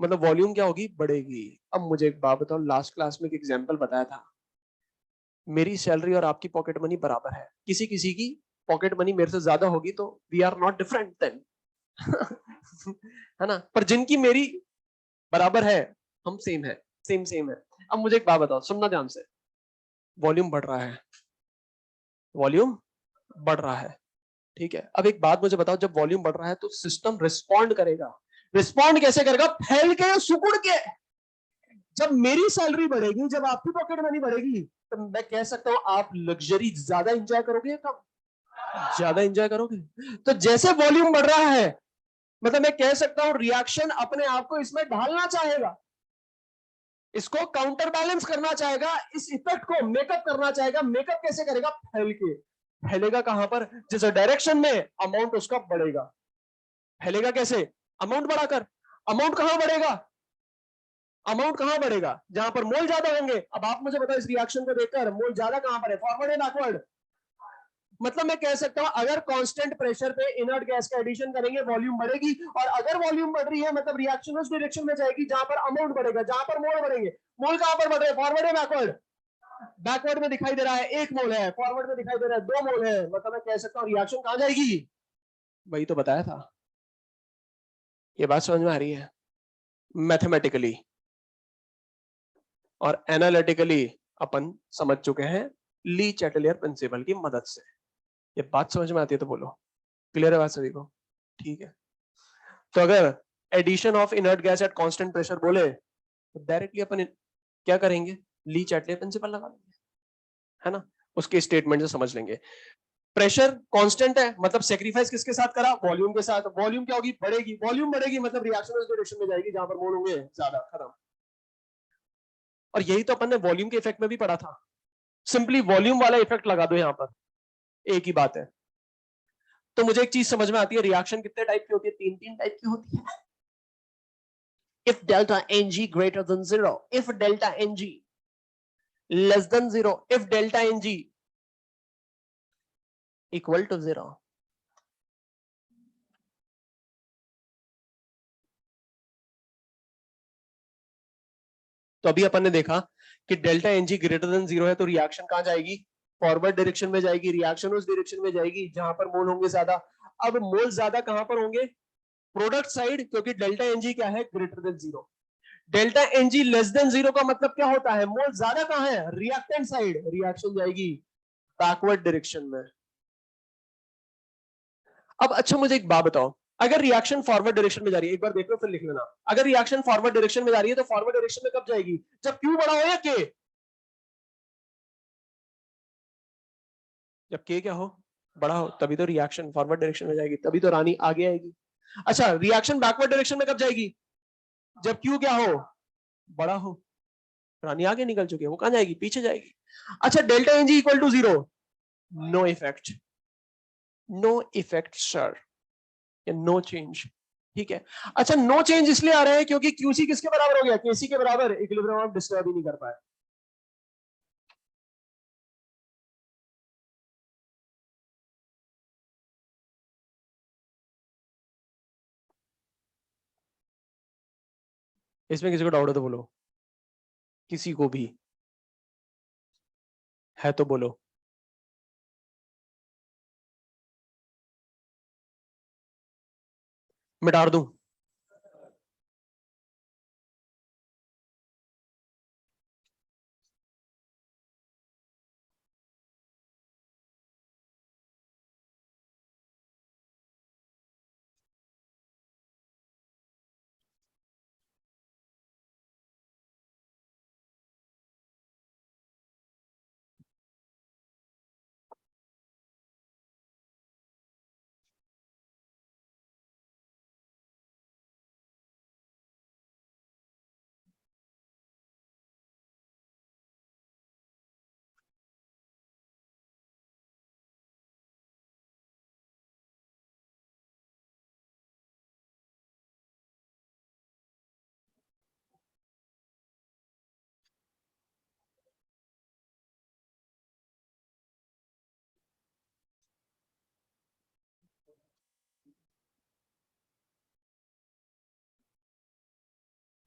मतलब वॉल्यूम क्या होगी, बढ़ेगी। अब मुझे एक बात बताओ, लास्ट क्लास में एक एग्जांपल बताया था, मेरी सैलरी और आपकी पॉकेट मनी बराबर है, किसी किसी की पॉकेट मनी मेरे से ज्यादा होगी तो we are not different than है ना, पर जिनकी मेरी बराबर है, हम सेम है, सेम सेम है। अब मुझे एक बात बताओ, सुनना ध्यान से, वॉल्यूम बढ़ रहा है, वॉल्यूम बढ़ रहा है, ठीक है। अब एक बात मुझे बताओ, जब वॉल्यूम बढ़ रहा है तो सिस्टम रिस्पॉन्ड करेगा, रिस्पॉन्ड कैसे करेगा, फैल के, सिकुड़ के। जब मेरी सैलरी बढ़ेगी, जब आपकी पॉकेट मनी बढ़ेगी, तो मैं कह सकता हूं आप लग्जरी ज्यादा एंजॉय करोगे या कम? ज्यादा एंजॉय करोगे। तो जैसे वॉल्यूम बढ़ रहा है, मतलब मैं कह सकता हूं रिएक्शन अपने आप को इसमें ढालना चाहेगा, इसको काउंटर बैलेंस करना चाहेगा, इस इफेक्ट को मेकअप करना चाहेगा। मेकअप कैसे करेगा, फैल के। फैलेगा कहां पर, जिस डायरेक्शन में अमाउंट उसका बढ़ेगा। फैलेगा कैसे, अमाउंट बढ़ाकर। अमाउंट कहां बढ़ेगा, अमाउंट कहां बढ़ेगा, जहां पर मोल ज्यादा होंगे। अब आप मुझे बताओ इस रिएक्शन को देखकर, मोल ज्यादा कहां पर है, फॉरवर्ड है बैकवर्ड? मतलब मैं कह सकता हूं अगर कांस्टेंट प्रेशर पे इनर्ट गैस का एडिशन करेंगे, वॉल्यूम बढ़ेगी, और अगर वॉल्यूम बढ़ रही है मतलब रिएक्शन उस डायरेक्शन में जाएगी जहां पर अमाउंट बढ़ेगा, जहां पर मोल बढ़ेंगे। मोल कहां पर बढ़ रहे हैं, फॉरवर्ड है बैकवर्ड? बैकवर्ड में दिखाई दे रहा है 1 मोल है, फॉरवर्ड में दिखाई दे रहा है 2 मोल है, मतलब मैं कह सकता हूं रिएक्शन कहां जाएगी, वही तो बताया था। ये बात समझ में आ रही है? मैथमेटिकली और एनालिटिकली अपन समझ चुके हैं ली चैटलियर प्रिंसिपल की मदद से। ये बात समझ में आती है तो बोलो, क्लियर है बात सभी को? ठीक है। तो अगर addition of inert gas at constant pressure बोले तो डायरेक्टली अपन क्या करेंगे, ली चैटलियर प्रिंसिपल लगा लेंगे, है ना, उसके स्टेटमेंट से समझ लेंगे। प्रेशर कांस्टेंट है, मतलब सेक्रीफाइस किसके साथ करा, वॉल्यूम के साथ। वॉल्यूम क्या होगी, बढ़ेगी। वॉल्यूम बढ़ेगी मतलब रिएक्शन उस डायरेक्शन में जाएगी जहां पर मोल होंगे ज्यादा, खत्म। और यही तो अपन ने वॉल्यूम के इफेक्ट में भी पढ़ा था, सिंपली वॉल्यूम वाला इफेक्ट लगा दो यहां पर, एक ही बात है। तो मुझे एक चीज समझ में आती है, रिएक्शन कितने टाइप की होती है, 3 टाइप की होती है। if delta Ng greater than 0, if delta Ng less than 0, if delta Ng equal to 0. तो अभी अपन ने देखा कि डेल्टा Ng ग्रेटर देन 0 है तो रिएक्शन कहां जाएगी, फॉरवर्ड डायरेक्शन में जाएगी। रिएक्शन उस डायरेक्शन में जाएगी जहां पर मोल होंगे ज्यादा। अब मोल ज्यादा कहां पर होंगे, प्रोडक्ट साइड, क्योंकि डेल्टा Ng क्या है, greater than 0। Delta Ng less than 0 का मतलब क्या होता है, मोल ज्यादा कहां है, रिएक्टेंट साइड। रिएक्शन जाएगी बैकवर्ड डायरेक्शन में। अब अच्छा मुझे एक बात बताओ, अगर रिएक्शन फॉरवर्ड डायरेक्शन में जा रही है, एक बार देख लो फिर लिख लेना, अगर रिएक्शन फॉरवर्ड डायरेक्शन में जा रही है तो फॉरवर्ड डायरेक्शन में कब जाएगी, जब Q बड़ा हो या K? जब K क्या हो, बड़ा हो, तभी तो रिएक्शन फॉरवर्ड डायरेक्शन में जाएगी, तभी तो रानी आगे आएगी। अच्छा, रिएक्शन बैकवर्ड डायरेक्शन में कब जाएगी, जब Q क्या हो, बड़ा हो। रानी आगे निकल चुकी है, वो कहां जाएगी, पीछे जाएगी। अच्छा, delta Ng equal to 0, no effect, no effect sir, no change. ठीक है। अच्छा, नो चेंज इसलिए आ रहा है क्योंकि क्यूसी किसके बराबर हो गया, केसी के बराबर, इक्विलिब्रियम आप डिस्टर्ब ही नहीं कर पाए। इसमें किसी को डाउट है तो बोलो, किसी को भी है तो बोलो। मिटा दूं?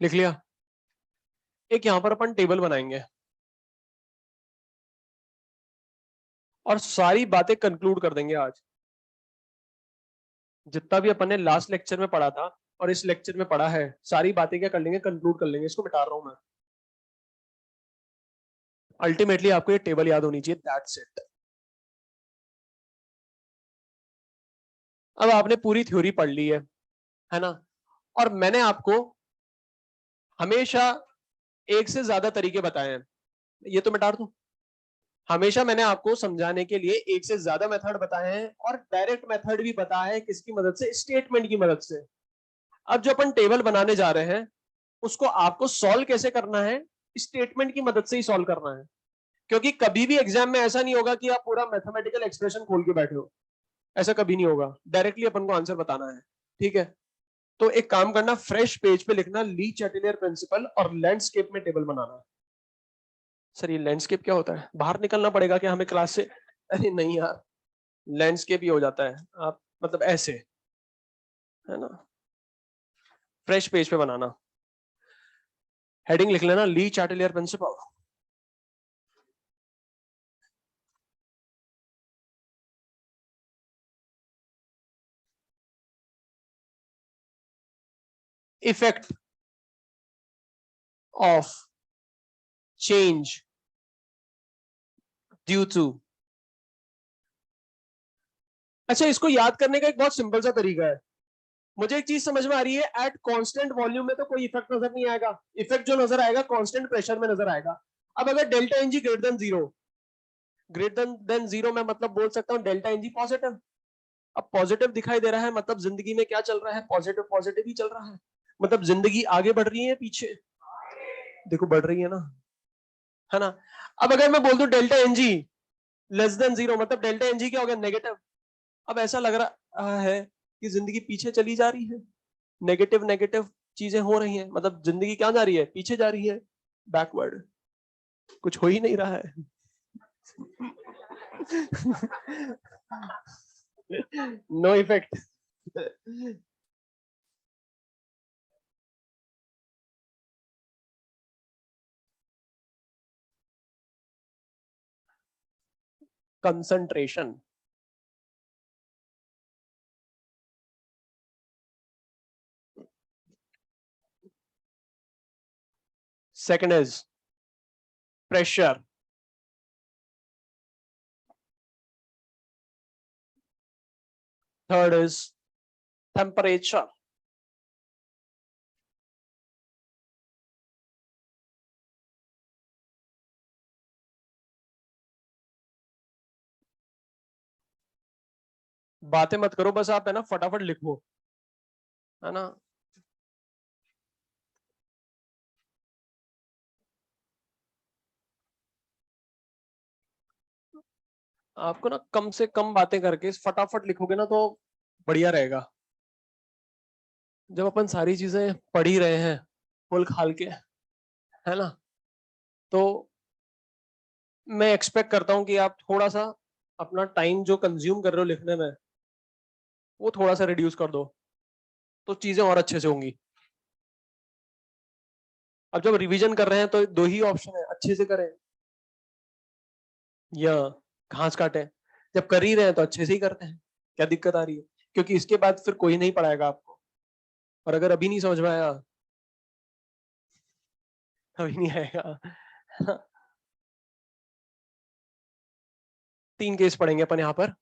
लिख लिया। एक यहां पर अपन टेबल बनाएंगे और सारी बातें कंक्लूड कर देंगे आज, जितना भी अपन ने लास्ट लेक्चर में पढ़ा था और इस लेक्चर में पढ़ा है, सारी बातें क्या कर लेंगे, कंक्लूड कर लेंगे। इसको मिटा रहा हूं मैं। अल्टीमेटली आपको ये टेबल याद होनी चाहिए, दैट्स इट। अब आपने पूरी थ्योरी पढ़ ली है ना, और मैंने आपको हमेशा एक से ज्यादा तरीके बताए हैं, ये तो मिटा दूं। हमेशा मैंने आपको समझाने के लिए एक से ज्यादा मेथड बताए हैं और डायरेक्ट मेथड भी बताया है, किसकी मदद से, स्टेटमेंट की मदद से। अब जो अपन टेबल बनाने जा रहे हैं उसको आपको सॉल्व कैसे करना है, स्टेटमेंट की मदद से ही सॉल्व करना है। क्योंकि कभी भी एग्जाम में ऐसा नहीं होगा कि आप पूरा मैथमेटिकल एक्सप्रेशन खोल के बैठे हो, ऐसा कभी नहीं होगा। डायरेक्टली अपन को आंसर बताना है, ठीक है। तो एक काम करना, फ्रेश पेज पे लिखना ली चैटलियर प्रिंसिपल और लैंडस्केप में टेबल बनाना। सर ये लैंडस्केप क्या होता है, बाहर निकलना पड़ेगा क्या हमें क्लास से? अरे नहीं यार, लैंडस्केप ही हो जाता है, आप मतलब ऐसे, है ना। फ्रेश पेज पे बनाना, हेडिंग लिख लेना Le Chatelier principle. Effect of change due to. अच्छा, इसको याद करने का एक बहुत सिंपल सा तरीका है। मुझे एक चीज समझ में आ रही है, एट कांस्टेंट वॉल्यूम में तो कोई इफेक्ट नजर नहीं आएगा, इफेक्ट जो नजर आएगा कांस्टेंट प्रेशर में नजर आएगा। अब अगर delta NG greater than zero, greater than zero मैं मतलब बोल सकता हूँ डेल्टा एनजी पॉजिटिव। अब पॉजिटिव दिखाई दे रहा है मतलब जिंदगी में क्या चल रहा है, पॉजिटिव पॉजिटिव ही चल रहा है। मतलब जिंदगी आगे बढ़ रही है पीछे, देखो बढ़ रही है ना, है ना। अब अगर मैं बोल दूं delta NG less than zero, मतलब डेल्टा एनजी क्या हो गया, नेगेटिव। अब ऐसा लग रहा है कि जिंदगी पीछे चली जा रही है, नेगेटिव नेगेटिव चीजें हो रही हैं, मतलब जिंदगी क्या जा रही है, पीछे जा रही है, बैकवर्ड, कुछ हो ही नहीं रहा है। No effect. Concentration, second is pressure, third is temperature. बातें मत करो बस, आप है ना फटाफट लिखो, है ना। आपको ना कम से कम बातें करके फटाफट लिखोगे ना तो बढ़िया रहेगा। जब अपन सारी चीजें पढ़ ही रहे हैं फुल खाल के, है ना, तो मैं एक्सपेक्ट करता हूं कि आप थोड़ा सा अपना टाइम जो कंज्यूम कर रहे हो लिखने में वो थोड़ा सा रिड्यूस कर दो, तो चीजें और अच्छे से होंगी। अब जब रिवीजन कर रहे हैं तो दो ही ऑप्शन है, अच्छे से करें या घास काटें। जब कर ही रहे हैं तो अच्छे से ही करते हैं, क्या दिक्कत आ रही है? क्योंकि इसके बाद फिर कोई नहीं पढ़ाएगा आपको, और अगर अभी नहीं समझ में आया अभी नहीं आएगा। 3 केस पढ़ेंगे अपन यहाँ पर।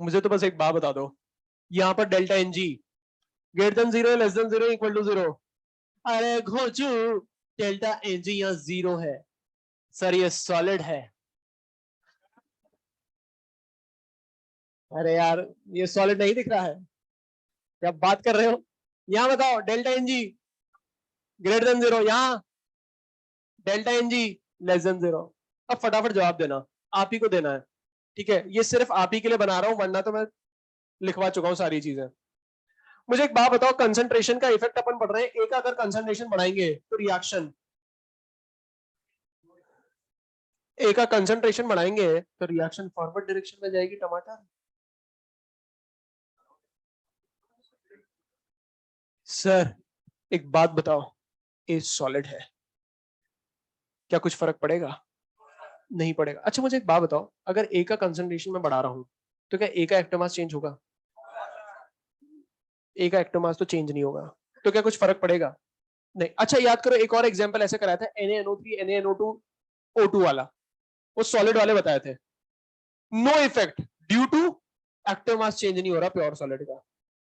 मुझे तो बस एक बात बता दो, यहाँ पर delta N G greater than 0 less than 0 equal to 0। अरे घोचू, डेल्टा एन जी यहाँ 0 है सर, ये सॉलिड है। अरे यार, ये सॉलिड नहीं दिख रहा है, क्या बात कर रहे हो? यहाँ बताओ delta N G greater than 0, यहाँ delta N G less than 0। अब फटाफट जवाब देना, आप ही को देना है, ठीक है? ये सिर्फ आप ही के लिए बना रहा हूं, वरना तो मैं लिखवा चुका हूं सारी चीजें। मुझे एक बात बताओ, कंसंट्रेशन का इफेक्ट अपन पढ़ रहे हैं, एक अगर कंसंट्रेशन बढ़ाएंगे तो रिएक्शन, एक का कंसंट्रेशन बढ़ाएंगे तो रिएक्शन फॉरवर्ड डायरेक्शन में जाएगी। टमाटर सर, एक बात बताओ, ए सॉलिड है, क्या कुछ फर्क पड़ेगा? नहीं पड़ेगा। अच्छा मुझे एक बात बताओ, अगर ए का कंसंट्रेशन में बढ़ा रहा हूं तो क्या ए का एक्टिव मास चेंज होगा? ए का एक्टिव मास तो चेंज नहीं होगा, तो क्या कुछ फर्क पड़ेगा? नहीं। अच्छा याद करो, एक और एग्जांपल ऐसे कराया था, NaNO3 NaNO2 O2 वाला, वो सॉलिड वाले बताए थे। No effect due to active mass change नहीं हो रहा प्योर सॉलिड का।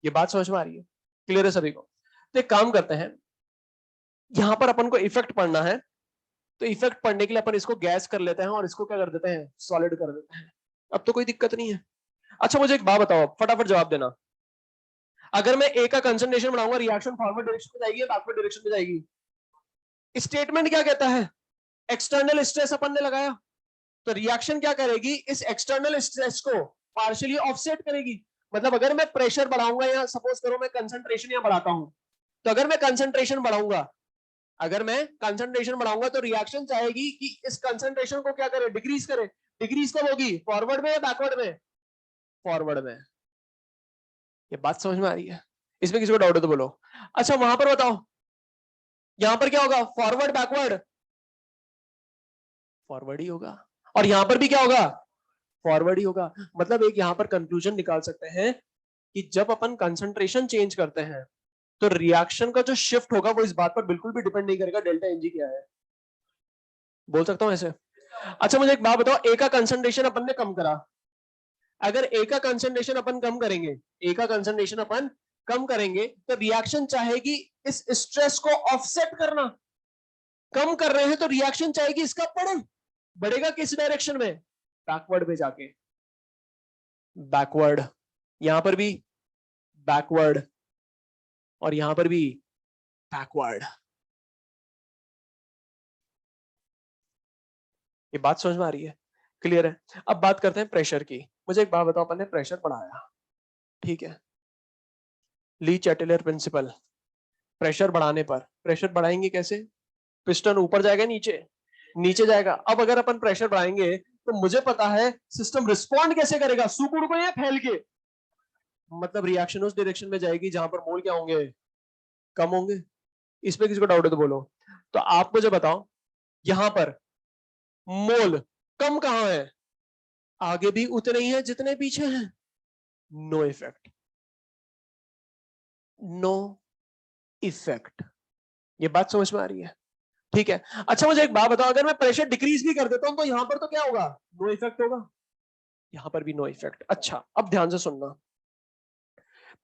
ये बात समझ में आ रही है? क्लियर है सभी को? तो एक काम करते हैं, यहां पर अपन को इफेक्ट पढ़ना है, तो इफेक्ट पढ़ने के लिए अपन इसको गैस कर लेते हैं और इसको क्या कर देते हैं, सॉलिड कर देते हैं। अब तो कोई दिक्कत नहीं है। अच्छा मुझे एक बात बताओ, फटाफट जवाब देना, अगर मैं ए का कंसंट्रेशन बढ़ाऊंगा रिएक्शन फॉरवर्ड डायरेक्शन में जाएगी या बैकवर्ड डायरेक्शन में जाएगी? स्टेटमेंट क्या कहता है? एक्सटर्नल स्ट्रेस अपन ने लगाया, तो रिएक्शन क्या करेगी, इस एक्सटर्नल स्ट्रेस को पार्शियली ऑफसेट करेगी। मतलब अगर मैं प्रेशर बढ़ाऊंगा, या सपोज करो मैं कंसंट्रेशन या बढ़ाता हूं, तो अगर मैं कंसंट्रेशन बढ़ाऊंगा, अगर मैं कंसंट्रेशन बढ़ाऊंगा तो रिएक्शन चाहेगी कि इस कंसंट्रेशन को क्या करे, डिक्रीज करे। डिक्रीज कब होगी, फॉरवर्ड में या बैकवर्ड में? फॉरवर्ड में। ये बात समझ में आ रही है? इसमें किसी को डाउट है तो बोलो। अच्छा वहां पर बताओ, यहां पर क्या होगा, फॉरवर्ड बैकवर्ड? फॉरवर्ड ही होगा। और यहां पर भी क्या होगा, फॉरवर्ड ही होगा। मतलब एक यहां पर कंक्लूजन निकाल सकते हैं कि जब अपन कंसंट्रेशन चेंज करते हैं तो रिएक्शन का जो शिफ्ट होगा वो इस बात पर बिल्कुल भी डिपेंड नहीं करेगा डेल्टा एनजी क्या है। बोल सकता हूं ऐसे? अच्छा मुझे एक बात बताओ, ए का कंसंट्रेशन अपन ने कम करा, अगर ए का कंसंट्रेशन अपन कम करेंगे, ए का कंसंट्रेशन अपन कम करेंगे, तो रिएक्शन चाहेगी इस स्ट्रेस को ऑफसेट करना। कम कर रहे हैं तो रिएक्शन चाहेगी इसका बढ़े। बढ़ेगा किस डायरेक्शन में, बैकवर्ड में जाके। बैकवर्ड, यहां पर भी बैकवर्ड, और यहां पर भी बैकवर्ड। ये बात समझ में आ रही है? क्लियर है? अब बात करते हैं प्रेशर की। मुझे एक बात बताओ, अपन ने प्रेशर बढ़ाया, ठीक है, ली चैटेलर प्रिंसिपल, प्रेशर बढ़ाने पर, प्रेशर बढ़ाएंगे कैसे, पिस्टन ऊपर जाएगा नीचे, नीचे जाएगा। अब अगर अपन प्रेशर बढ़ाएंगे तो मुझे पता है सिस्टम रिस्पॉन्ड कैसे करेगा, सुकुड़ को या फैल के? मतलब रिएक्शन उस डायरेक्शन में जाएगी जहां पर मोल क्या होंगे, कम होंगे। इसमें किसी को डाउट है तो बोलो। तो आप मुझे बताओ, यहां पर मोल कम कहां है, आगे भी उतने ही है जितने पीछे हैं। No effect, no effect. ये बात समझ में आ रही है? ठीक है। अच्छा मुझे एक बात बताओ, अगर मैं प्रेशर डिक्रीज भी कर देता हूं तो यहां पर तो क्या होगा, नो इफेक्ट होगा, यहां पर भी नो इफेक्ट। अच्छा अब ध्यान से सुनना,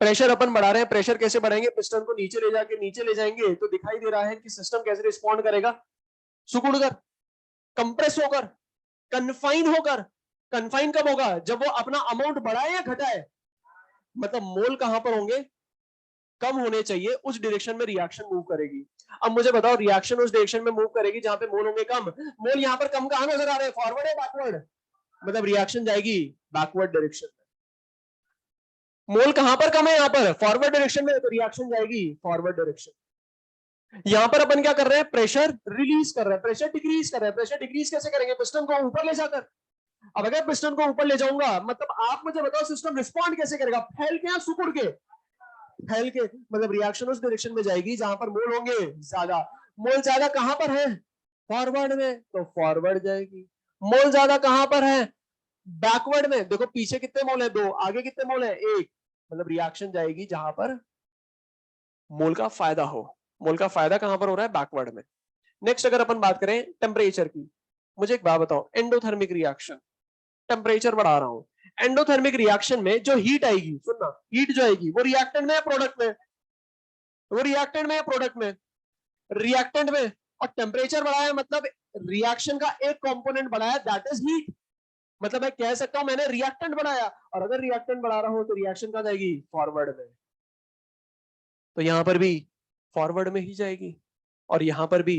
प्रेशर अपन बढ़ा रहे हैं, प्रेशर कैसे बढ़ाएंगे, पिस्टन को नीचे ले जाके नीचे ले जाएंगे तो दिखाई दे रहा है कि सिस्टम कैसे रिस्पॉन्ड करेगा, सिकुड़ कर, कंप्रेस होकर। कन्फाइन होकर, कन्फाइन कब होगा, जब वो अपना अमाउंट बढ़ाए या घटाए, मतलब मोल कहां पर होंगे, कम होने चाहिए, उस डायरेक्शन में रिएक्शन मूव करेगी। अब मुझे बताओ रिएक्शन उस डायरेक्शन में मूव करेगी जहां पे मोल होंगे कम, मोल यहां पर कम कहां नजर आ रहे हैं, फॉरवर्ड है बैकवर्ड, मतलब रिएक्शन जाएगी बैकवर्ड डायरेक्शन में। मोल कहां पर कम है, यहां पर फॉरवर्ड डायरेक्शन में, तो रिएक्शन जाएगी फॉरवर्ड डायरेक्शन। यहां पर अपन क्या कर रहे हैं, प्रेशर रिलीज कर रहे हैं, प्रेशर डिक्रीज कर रहे हैं। प्रेशर डिक्रीज कैसे करेंगे, पिस्टन को ऊपर ले जाकर। अब अगर पिस्टन को ऊपर ले जाऊंगा, मतलब आप मुझे बताओ सिस्टम रिस्पॉन्ड कैसे करेगा, फैल के या सुकुड़ के, फैल के, मतलब रिएक्शन उस डायरेक्शन में जाएगी जहां पर मोल होंगे ज्यादा। मोल ज्यादा कहां पर है, फॉरवर्ड में, तो फॉरवर्ड जाएगी। मोल ज्यादा कहां पर है, बैकवर्ड में। देखो पीछे कितने मोल है, 2, आगे कितने मोल है, 1, मतलब रिएक्शन जाएगी जहां पर मोल का फायदा हो। मोल का फायदा कहां पर हो रहा है, बैकवर्ड में। नेक्स्ट अगर अपन बात करें टेम्परेचर की, मुझे एक बात बताओ, एंडोथर्मिक रिएक्शन, टेम्परेचर बढ़ा रहा हूं, एंडोथर्मिक रिएक्शन में जो हीट आएगी, सुनना, हीट जो आएगी वो रिएक्टेंट में या प्रोडक्ट में, वो रिएक्टेंट में या प्रोडक्ट में, रिएक्टेंट में। और टेम्परेचर बढ़ाया मतलब रिएक्शन का एक कंपोनेंट बढ़ाया, दैट इज हीट। मतलब मैं कह सकता हूं मैंने रिएक्टेंट बढ़ाया, और अगर रिएक्टेंट बढ़ा रहा हूं तो रिएक्शन कहां जाएगी, फॉरवर्ड में। तो यहां पर भी फॉरवर्ड में ही जाएगी, और यहां पर भी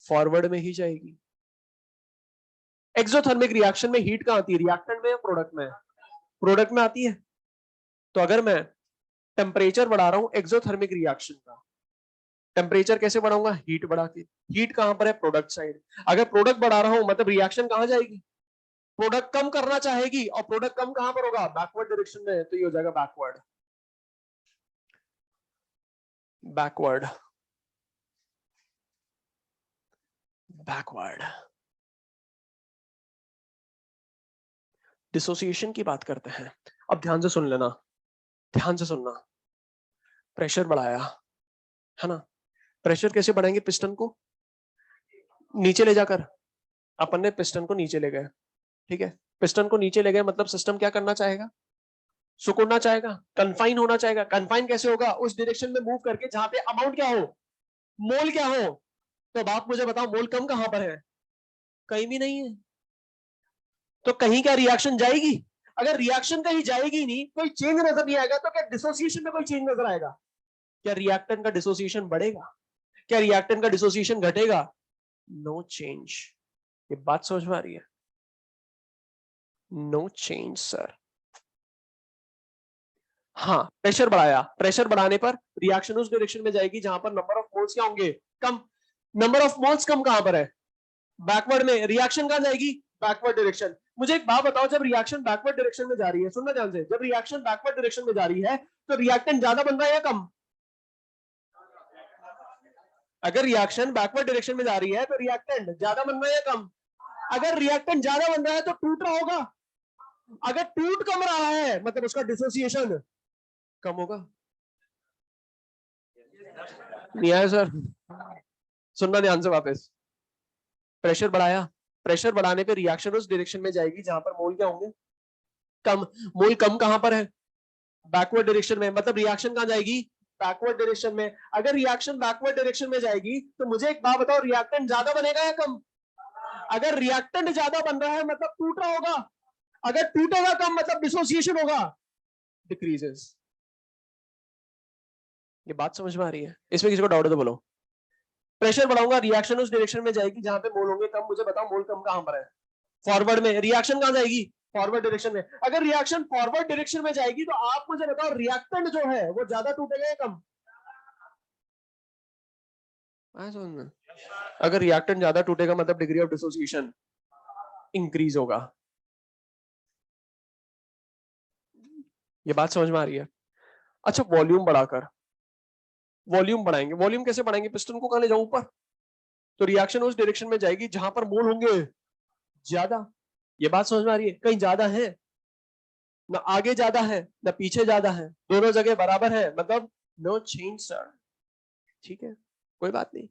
फॉरवर्ड में ही जाएगी। एक्सोथर्मिक रिएक्शन में हीट कहां आती है, रिएक्टेंट में या प्रोडक्ट में, प्रोडक्ट में आती है। तो अगर मैं टेम्परेचर बढ़ा रहा हूं एक्सोथर्मिक रिएक्शन का, टेम्परेचर कैसे बढ़ाऊंगा, हीट बढ़ा के। हीट कहां पर है, प्रोडक्ट साइड। अगर प्रोडक्ट बढ़ा रहा हूं मतलब रिएक्शन कहां जाएगी, प्रोडक्ट कम करना चाहेगी, और प्रोडक्ट कम कहां पर होगा, बैकवर्ड डायरेक्शन में, तो ये हो जाएगा बैकवर्ड, बैकवर्ड, बैकवर्ड। डिसोसिएशन की बात करते हैं। अब ध्यान से सुन लेना, ध्यान से सुनना। प्रेशर बढ़ाया है ना, प्रेशर कैसे बढ़ाएंगे, पिस्टन को नीचे ले जाकर, अपन ने पिस्टन को नीचे ले गए, ठीक है, पिस्टन को नीचे ले गए मतलब सिस्टम क्या करना चाहेगा, सुकुड़ना चाहेगा, कन्फाइन होना चाहेगा। कन्फाइन कैसे होगा, उस डायरेक्शन में मूव करके जहां पे अमाउंट क्या हो, मोल क्या हो। तो अब आप मुझे बताओ मोल कम कहां पर है, कहीं भी नहीं है, तो कहीं क्या रिएक्शन जाएगी। अगर रिएक्शन कहीं जाएगी नहीं, कोई चेंज नजर नहीं आएगा, तो क्या डिसोसिएशन में कोई चेंज नजर आएगा, क्या रिएक्टेंट का डिसोसिएशन बढ़ेगा, क्या रिएक्टेंट का डिसोसिएशन घटेगा, नो चेंज। ये बात समझ में आ रही है, नो चेंज सर। हाँ, प्रेशर बढ़ाया, प्रेशर बढ़ाने पर रिएक्शन उस डायरेक्शन में जाएगी जहां पर नंबर ऑफ मोल्स क्या होंगे, कम। नंबर ऑफ मोल्स कम कहां पर है, बैकवर्ड में। रिएक्शन कहां जाएगी, बैकवर्ड डायरेक्शन। मुझे एक बात बताओ, जब रिएक्शन बैकवर्ड डायरेक्शन में जा रही है, सुनना ध्यान से, जब रिएक्शन बैकवर्ड डायरेक्शन में जा रही है तो रिएक्टेंट ज्यादा बन रहा है या कम। अगर रिएक्शन बैकवर्ड डायरेक्शन में जा रही है तो रिएक्टेंट ज्यादा बन रहा है या कम। अगर रिएक्टेंट ज्यादा बन रहा है तो टूट रहा होगा, अगर टूट कम रहा है मतलब उसका डिसोसिएशन कम होगा। नहीं आया सर, सुनना ध्यान से वापस। प्रेशर बढ़ाया, प्रेशर बढ़ाने पे रिएक्शन उस डायरेक्शन में जाएगी जहां पर मोल क्या होंगे, कम। मोल कम कहां पर है, बैकवर्ड डायरेक्शन में, मतलब रिएक्शन कहां जाएगी, बैकवर्ड डायरेक्शन में। अगर रिएक्शन बैकवर्ड डायरेक्शन में जाएगी तो मुझे एक बात बताओ, रिएक्टेंट ज्यादा बनेगा या कम। अगर रिएक्टेंट ज्यादा बन रहा है मतलब टूट रहा होगा, अगर टूटेगा कम मतलब डिसोसिएशन होगा, डिक्रीजेस। ये बात समझ में आ रही है, इसमें किसी को डाउट है तो बोलो। प्रेशर बढ़ाऊंगा, रिएक्शन उस डायरेक्शन में जाएगी जहां पे मोल होंगे कम। मुझे बताओ मोल कम कहां पर है, फॉरवर्ड में। रिएक्शन कहां जाएगी, फॉरवर्ड डायरेक्शन में। अगर रिएक्शन फॉरवर्ड डायरेक्शन में जाएगी तो आप मुझे बताओ रिएक्टेंट जो है वो ज्यादा टूटेगा या कम। अगर रिएक्टेंट ज्यादा टूटेगा मतलब डिग्री ऑफ डिसोसिएशन इंक्रीज होगा। ये बात समझ में आ रही है। अच्छा, वॉल्यूम बढ़ाकर, वॉल्यूम बढ़ाएंगे, वॉल्यूम कैसे बढ़ाएंगे, पिस्टन को कहां ले जाऊं, ऊपर। तो रिएक्शन उस डायरेक्शन में जाएगी जहां पर मोल होंगे ज्यादा। ये बात समझ में आ रही है, कहीं ज्यादा है ना, आगे ज्यादा है ना पीछे ज्यादा है, दोनों जगह बराबर है, मतलब नो चेंज सर। ठीक है, कोई बात नहीं।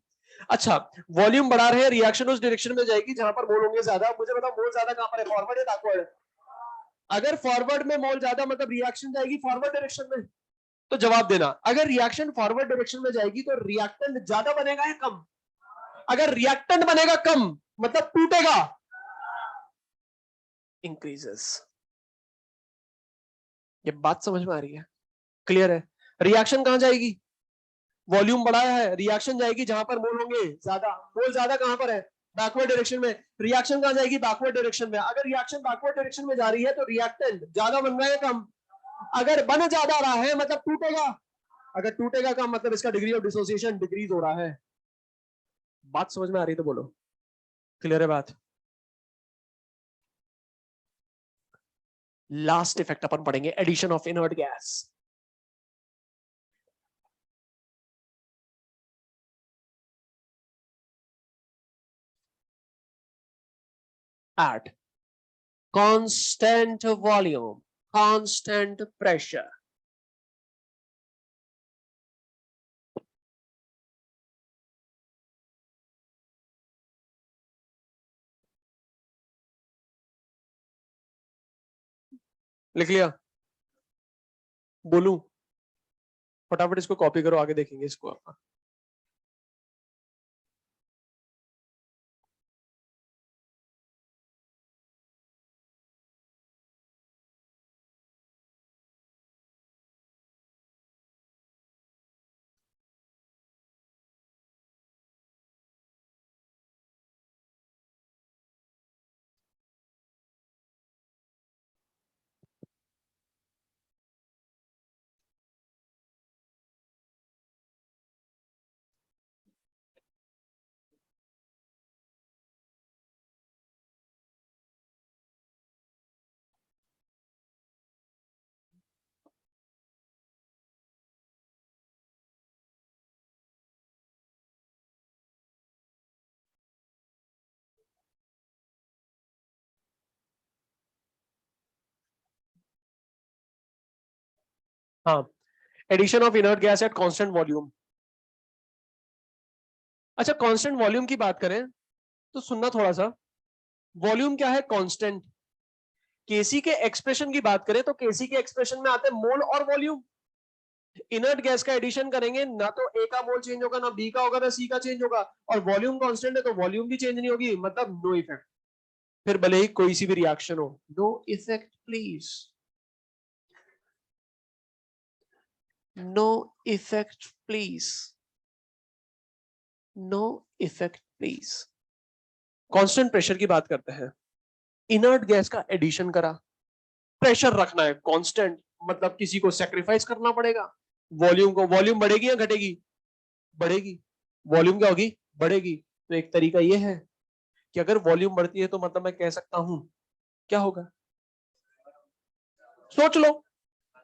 अच्छा, वॉल्यूम बढ़ा रहे हैं, रिएक्शन उस डायरेक्शन में जाएगी जहां पर मोल होंगे ज्यादा। मुझे बताओ मोल ज्यादा कहां पर है, फॉरवर्ड या बैकवर्ड। अगर फॉरवर्ड में मोल ज्यादा मतलब रिएक्शन जाएगी फॉरवर्ड डायरेक्शन में। तो जवाब देना, अगर रिएक्शन फॉरवर्ड डायरेक्शन में जाएगी तो रिएक्टेंट ज्यादा बनेगा या कम। अगर रिएक्टेंट बनेगा कम मतलब टूटेगा, increases. ये बात समझ में आ रही है? क्लियर है? रिएक्शन कहां जाएगी? वॉल्यूम बढ़ाया है, रिएक्शन जाएगी जहां पर मोल होंगे ज्यादा। मोल ज्यादा कहां पर है? बैकवर्ड डायरेक्शन में। रिएक्शन कहां जाएगी? बैकवर्ड डायरेक्शन में। अगर रिएक्शन बैकवर्ड डायरेक्शन में जा रही है तो रिएक्टेंट ज्यादा बन रहा है कम? अगर बन ज्यादा रहा है मतलब टूटेगा। अगर टूटेगा कम मतलब इसका डिग्री ऑफ डिसोसिएशन डिक्रीज हो रहा है। बात समझ में आ रही तो बोलो। क्लियर है बात? लास्ट इफेक्ट अपन पढ़ेंगे, addition of inert gas. At constant volume, constant pressure, लिख लिया? बोलूं? फटाफट इसको कॉपी करो, आगे देखेंगे इसको आप। हाँ, addition of inert gas at constant volume. अच्छा, कांस्टेंट वॉल्यूम की बात करें तो सुनना थोड़ा सा। वॉल्यूम क्या है? कांस्टेंट। केसी के एक्सप्रेशन की बात करें तो केसी के एक्सप्रेशन में आते हैं मोल और वॉल्यूम। इनर्ट गैस का एडिशन करेंगे ना तो ए का मोल चेंज होगा, ना बी का होगा, ना सी का चेंज होगा। और वॉल्यूम कांस्टेंट है तो वॉल्यूम भी चेंज नहीं होगी, मतलब नो इफेक्ट। फिर भले ही कोई सी भी रिएक्शन हो, no effect please, no effect please, no effect please. Constant pressure की बात करते हैं। इनर्ट गैस का एडिशन करा, प्रेशर रखना है कांस्टेंट, मतलब किसी को सेक्रीफाइस करना पड़ेगा। वॉल्यूम को, वॉल्यूम बढ़ेगी या घटेगी? बढ़ेगी। वॉल्यूम क्या होगी? बढ़ेगी। तो एक तरीका यह है कि अगर वॉल्यूम बढ़ती है तो मतलब मैं कह सकता हूं क्या होगा? सोच लो,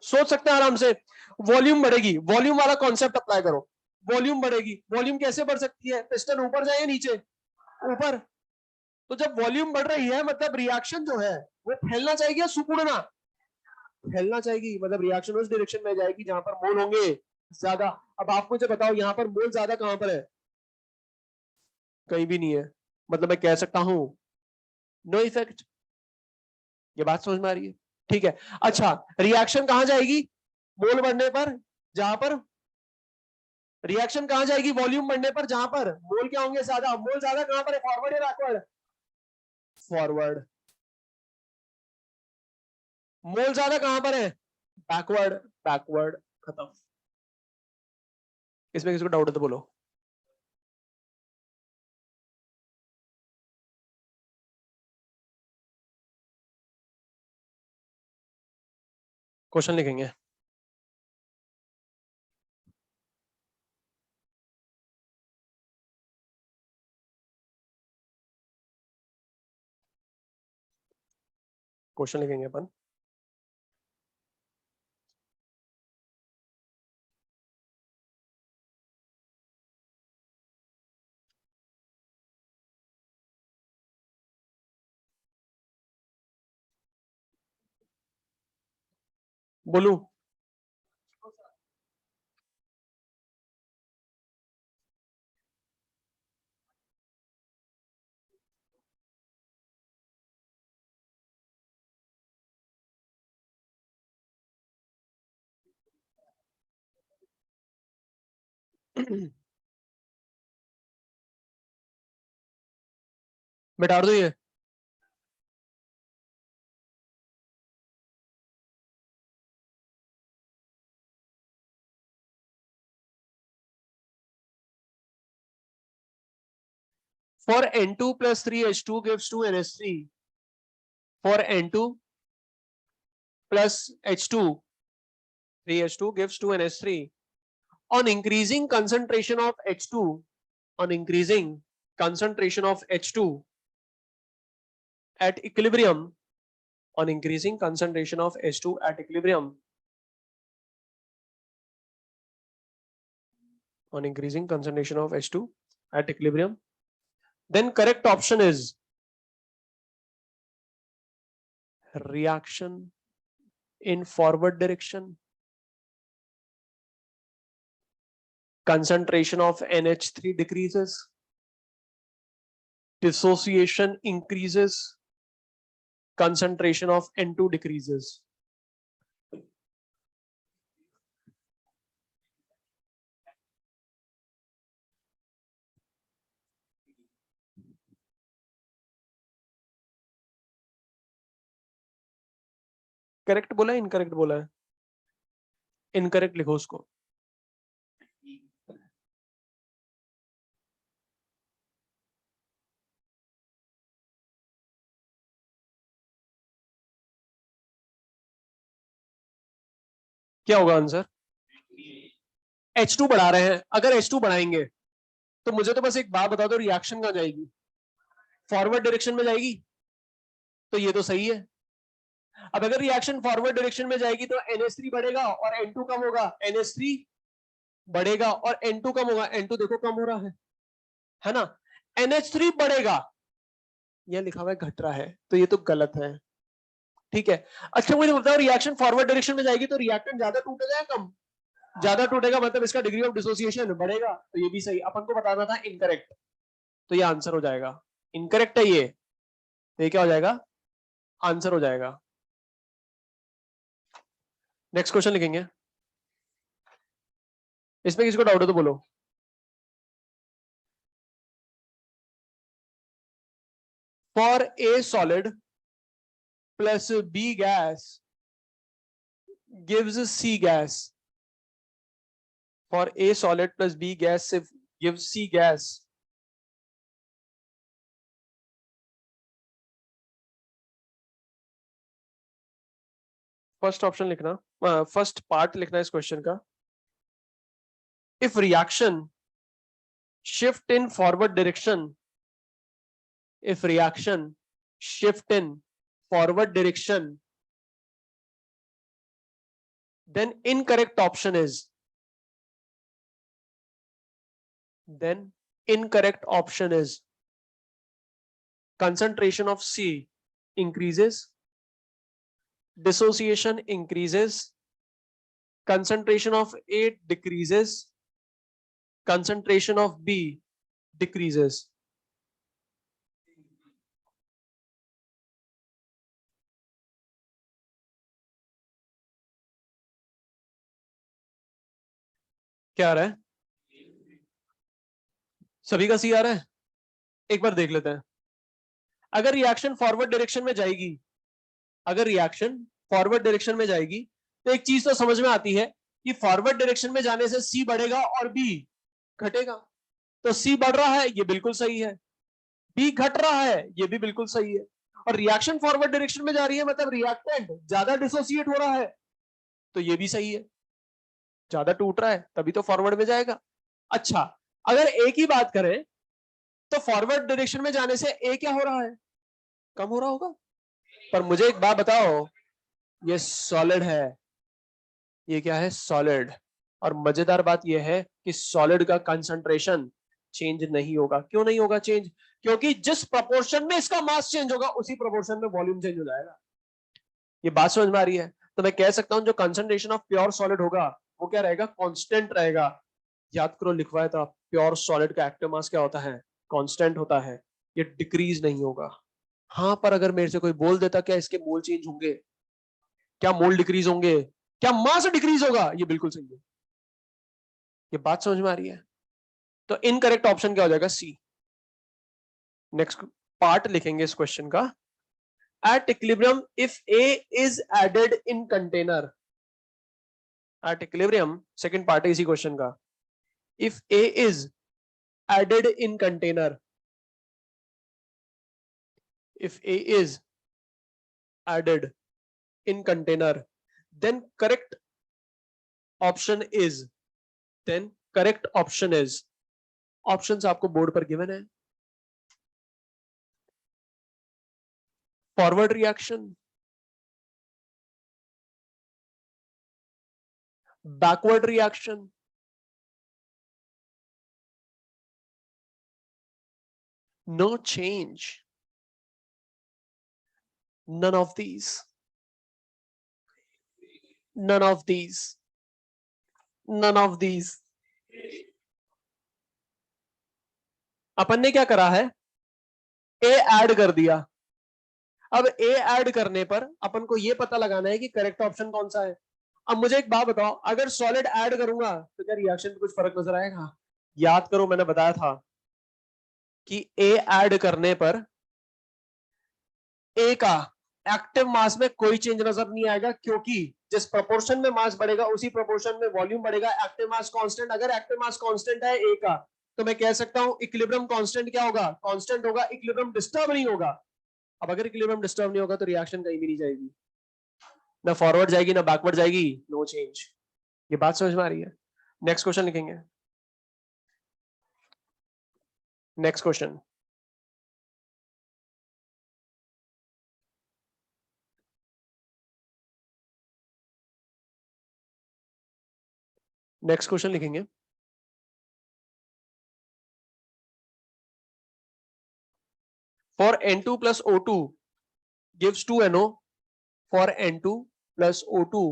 सोच सकते हैं आराम से। वॉल्यूम बढ़ेगी, वॉल्यूम वाला कॉन्सेप्ट अप्लाई करो। वॉल्यूम बढ़ेगी, वॉल्यूम कैसे बढ़ सकती है? पिस्टन ऊपर जाए या नीचे? ऊपर। तो जब वॉल्यूम बढ़ रही है मतलब रिएक्शन जो है वो फैलना चाहिए या सिकुड़ना? फैलना चाहिए, मतलब रिएक्शन उस डायरेक्शन में जाएगी जहां पर मोल होंगे ज्यादा। अब आप मुझे बताओ यहां पर मोल ज्यादा कहां पर है? कहीं भी नहीं है, मतलब मैं कह सकता हूं नो इफेक्ट। ये बात समझ में आ रही है? ठीक है। अच्छा, रिएक्शन कहां जाएगी मोल बढ़ने पर? जहां पर रिएक्शन कहां जाएगी वॉल्यूम बढ़ने पर? जहां पर मोल क्या होंगे ज्यादा। मोल ज्यादा कहां पर है? फॉरवर्ड या बैकवर्ड? फॉरवर्ड। मोल ज्यादा कहां पर है? बैकवर्ड। बैकवर्ड। खत्म। इसमें किसी को डाउट है तो बोलो। क्वेश्चन लिखेंगे। क्वेश्चन लिखेंगे अपन। बोलू? मिटा दो ये। For N2 plus 3H2 gives 2 NH3. For N2 plus H2, 3H2 gives 2 NH3. On increasing concentration of H2, on increasing concentration of H2 at equilibrium, on increasing concentration of H2 at equilibrium, on increasing concentration of H2 at equilibrium, then correct option is reaction in forward direction. Concentration of NH3 decreases, dissociation increases, concentration of N2 decreases. Correct बोला है, incorrect बोला है? Incorrect लिखो उसको। क्या होगा answer? H2 बढ़ा रहे हैं, अगर H2 बढ़ाएंगे तो मुझे तो बस एक बात बता दो, रिएक्शन कहां जाएगी? फॉरवर्ड डायरेक्शन में जाएगी, तो ये तो सही है। अब अगर रिएक्शन फॉरवर्ड डायरेक्शन में जाएगी तो NH3 बढ़ेगा और N2 कम होगा, NH3 बढ़ेगा और N2 कम होगा, N2 देखो कम हो रहा है ना? NH3 बढ़ेगा, यह लिखा हुआ है घट रहा है, तो ये तो गलत है। ठीक है, अच्छा मुझे बताओ, रिएक्शन फॉरवर्ड डायरेक्शन में जाएगी तो रिएक्टेंट ज्यादा टूटेगा या कम? ज्यादा टूटेगा, मतलब इसका डिग्री ऑफ डिसोसिएशन बढ़ेगा, तो ये भी सही। अपन को बताना था इनकरेक्ट, तो ये आंसर हो जाएगा। इनकरेक्ट है ये, तो ये क्या हो जाएगा? आंसर हो जाएगा। नेक्स्ट क्वेश्चन लिखेंगे। इसमें किसी को डाउट हो तो बोलो। For a solid plus B gas gives C gas, for A solid plus B gas gives C gas. First option लिखना, फर्स्ट पार्ट लिखना इस क्वेश्चन का। If reaction shift in forward direction, if reaction shift in forward direction, then incorrect option is, then incorrect option is concentration of C increases, dissociation increases, concentration of A decreases, concentration of B decreases. क्या आ रहा है? सभी का सी आ रहा है? एक बार देख लेते हैं। अगर रिएक्शन फॉरवर्ड डायरेक्शन में जाएगी, अगर रिएक्शन फॉरवर्ड डायरेक्शन में जाएगी तो एक चीज तो समझ में आती है कि फॉरवर्ड डायरेक्शन में जाने से सी बढ़ेगा और बी घटेगा। तो सी बढ़ रहा है, ये बिल्कुल सही है, बी घट रहा है, ये भी बिल्कुल सही है। और रिएक्शन फॉरवर्ड डायरेक्शन में जा रही है, मतलब रिएक्टेंट ज्यादा डिसोसिएट हो रहा है, तो ये भी सही है, ज्यादा टूट रहा है तभी तो फॉरवर्ड में जाएगा। अच्छा, अगर ए की बात करें तो फॉरवर्ड डायरेक्शन में जाने से ए क्या हो रहा है? कम हो रहा होगा। पर मुझे एक बात बताओ, ये सॉलिड है, ये क्या है? सॉलिड। और मजेदार बात यह है कि सॉलिड का कंसंट्रेशन चेंज नहीं होगा। क्यों नहीं होगा चेंज? क्योंकि जिस प्रोपोर्शन में इसका मास चेंज होगा उसी प्रोपोर्शन में वॉल्यूम चेंज हो जाएगा। ये बात समझ में आ रही है? तो मैं कह सकता हूं जो कंसंट्रेशन ऑफ प्योर सॉलिड होगा वो क्या रहेगा? कांस्टेंट रहेगा। याद करो, लिखवाया था, प्योर सॉलिड का एक्टिव मास क्या होता है? कांस्टेंट होता है, ये डिक्रीज नहीं होगा। हाँ, पर अगर मेरे से कोई बोल देता क्या इसके मोल चेंज होंगे, क्या मोल डिक्रीज होंगे, क्या मास डिक्रीज होगा, ये बिल्कुल सही है। ये बात समझ में आ रही है? तो इनकरेक्ट ऑप्शन क्या हो जाएगा? सी। नेक्स्ट पार्ट लिखेंगे इस क्वेश्चन का। At equilibrium if A is added in container, at equilibrium, second part है इसी क्वेश्चन का। If A is added in container, if A is added in container, then correct option is, options आपको board पर given है. Forward reaction, backward reaction, no change, none of these, none of these, none of these. अपन ने क्या करा है, ए add कर दिया. अब ए ऐड करने पर अपन को ये पता लगाना है कि करेक्ट ऑप्शन कौन सा है. अब मुझे एक बात बताओ, अगर सॉलिड ऐड करूंगा तो क्या रिएक्शन में कुछ फर्क नजर आएगा? याद करो मैंने बताया था कि ए ऐड करने पर ए का एक्टिव मास में कोई चेंज नजर नहीं आएगा, क्योंकि जिस प्रोपोर्शन में मास बढ़ेगा उसी प्रोपोर्शन में वॉल्यूम बढ़ेगा. एक्टिव मास कांस्टेंट, अगर एक्टिव मास कांस्टेंट है ए का, तो मैं कह सकता हूं इक्विलिब्रियम कांस्टेंट क्या होगा? कांस्टेंट होगा. इक्विलिब्रियम डिस्टर्ब नहीं होगा. अब अगर इक्विलिब्रियम डिस्टर्ब नहीं होगा तो रिएक्शन कहीं भी नहीं जाएगी, ना फॉरवर्ड जाएगी ना बैकवर्ड जाएगी, नो चेंज. ये बात समझ में आ रही है? नेक्स्ट क्वेश्चन लिखेंगे. नेक्स्ट क्वेश्चन, नेक्स्ट क्वेश्चन लिखेंगे. For N2 plus O2 gives 2NO, for N2 plus O2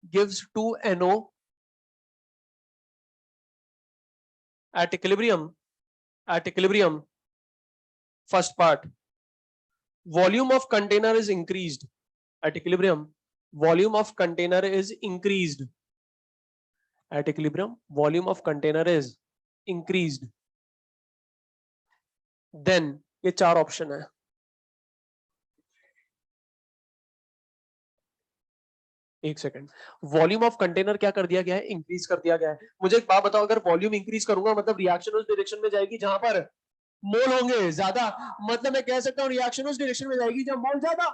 gives 2NO at equilibrium, first part, volume of container is increased. At equilibrium, volume of container is increased. At equilibrium, volume of container is increased. Then ये चार option है. एक second, volume of container क्या कर दिया गया है? Increase कर दिया गया है. मुझे एक बात बताओ, अगर वॉल्यूम इंक्रीज करूंगा मतलब रिएक्शन उस डायरेक्शन में जाएगी जहां पर मोल होंगे ज्यादा. मतलब मैं कह सकता हूं रिएक्शन उस डायरेक्शन में जाएगी जहां मोल ज्यादा.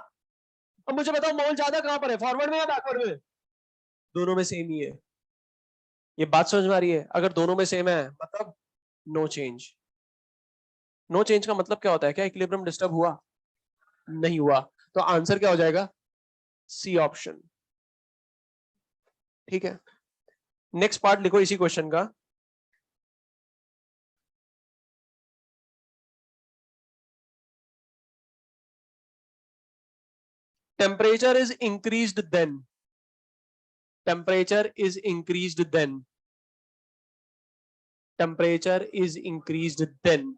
अब मुझे बताओ मोल ज्यादा कहां पर है, फॉरवर्ड में या बैकवर्ड में? दोनों में सेम ही है. ये बात समझ में आ रही है? अगर दोनों में सेम है मतलब नो चेंज. नो चेंज का मतलब क्या होता है? क्या इक्विलिब्रियम डिस्टर्ब हुआ? नहीं हुआ. तो आंसर क्या हो जाएगा? C option. ठीक है, नेक्स्ट पार्ट लिखो इसी क्वेश्चन का. Temperature is increased then, temperature is increased then, temperature is increased then.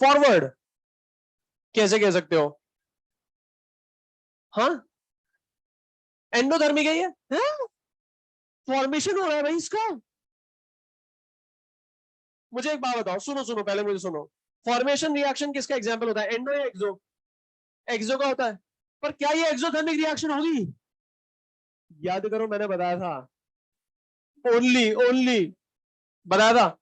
Forward कैसे कह सकते हो? हाँ, एंडोथर्मिक है ये. फॉर्मेशन हो रहा है भाई इसका. मुझे एक बात बताओ, सुनो सुनो पहले मुझे सुनो. फॉर्मेशन रिएक्शन किसका एग्जांपल होता है? एंडो या एक्सो? एक्सो का होता है. पर क्या ये एक्सोथर्मिक रिएक्शन होगी? याद करो मैंने बताया था, ओनली ओनली बताया था.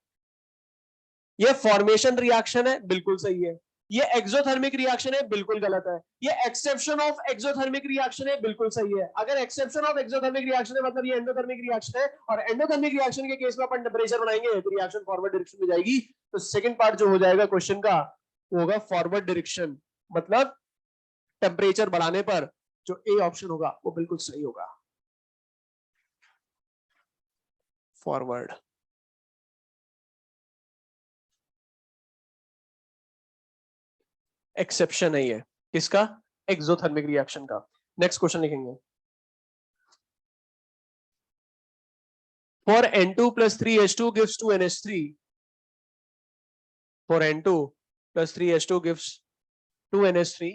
ये फॉर्मेशन रिएक्शन है, बिल्कुल सही है. ये एक्सोथर्मिक रिएक्शन है, बिल्कुल गलत है. ये एक्सेप्शन ऑफ एक्सोथर्मिक रिएक्शन है, बिल्कुल सही है. अगर एक्सेप्शन ऑफ एक्सोथर्मिक रिएक्शन है मतलब ये एंडोथर्मिक रिएक्शन है, और एंडोथर्मिक रिएक्शन के केस में अपन टेंपरेचर बढ़ाएंगे तो रिएक्शन फॉरवर्ड डायरेक्शन में जाएगी. तो सेकंड पार्ट जो हो जाएगा क्वेश्चन का वो होगा फॉरवर्ड डायरेक्शन. मतलब टेम्परेचर बढ़ाने पर जो ए ऑप्शन होगा वो बिल्कुल सही होगा, फॉरवर्ड. एक्सेप्शन है ये किसका? एक्सोथर्मिक रिएक्शन का. नेक्स्ट क्वेश्चन लिखेंगे. For N2 plus 3H2 gives 2NH3, for N2 plus 3H2 gives 2NH3,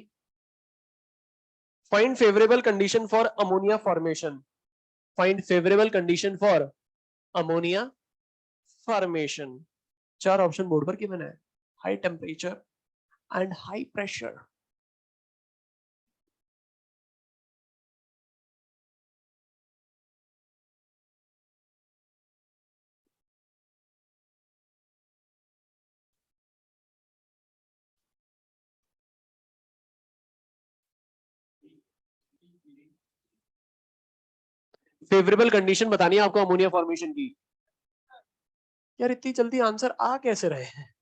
find favorable condition for ammonia formation. Find favorable condition for ammonia formation. चार ऑप्शन बोर्ड पर given है. High temperature and high pressure. Favourable condition बतानी है आपको ammonia formation की। यार इतनी जल्दी आंसर आ कैसे रहे हैं?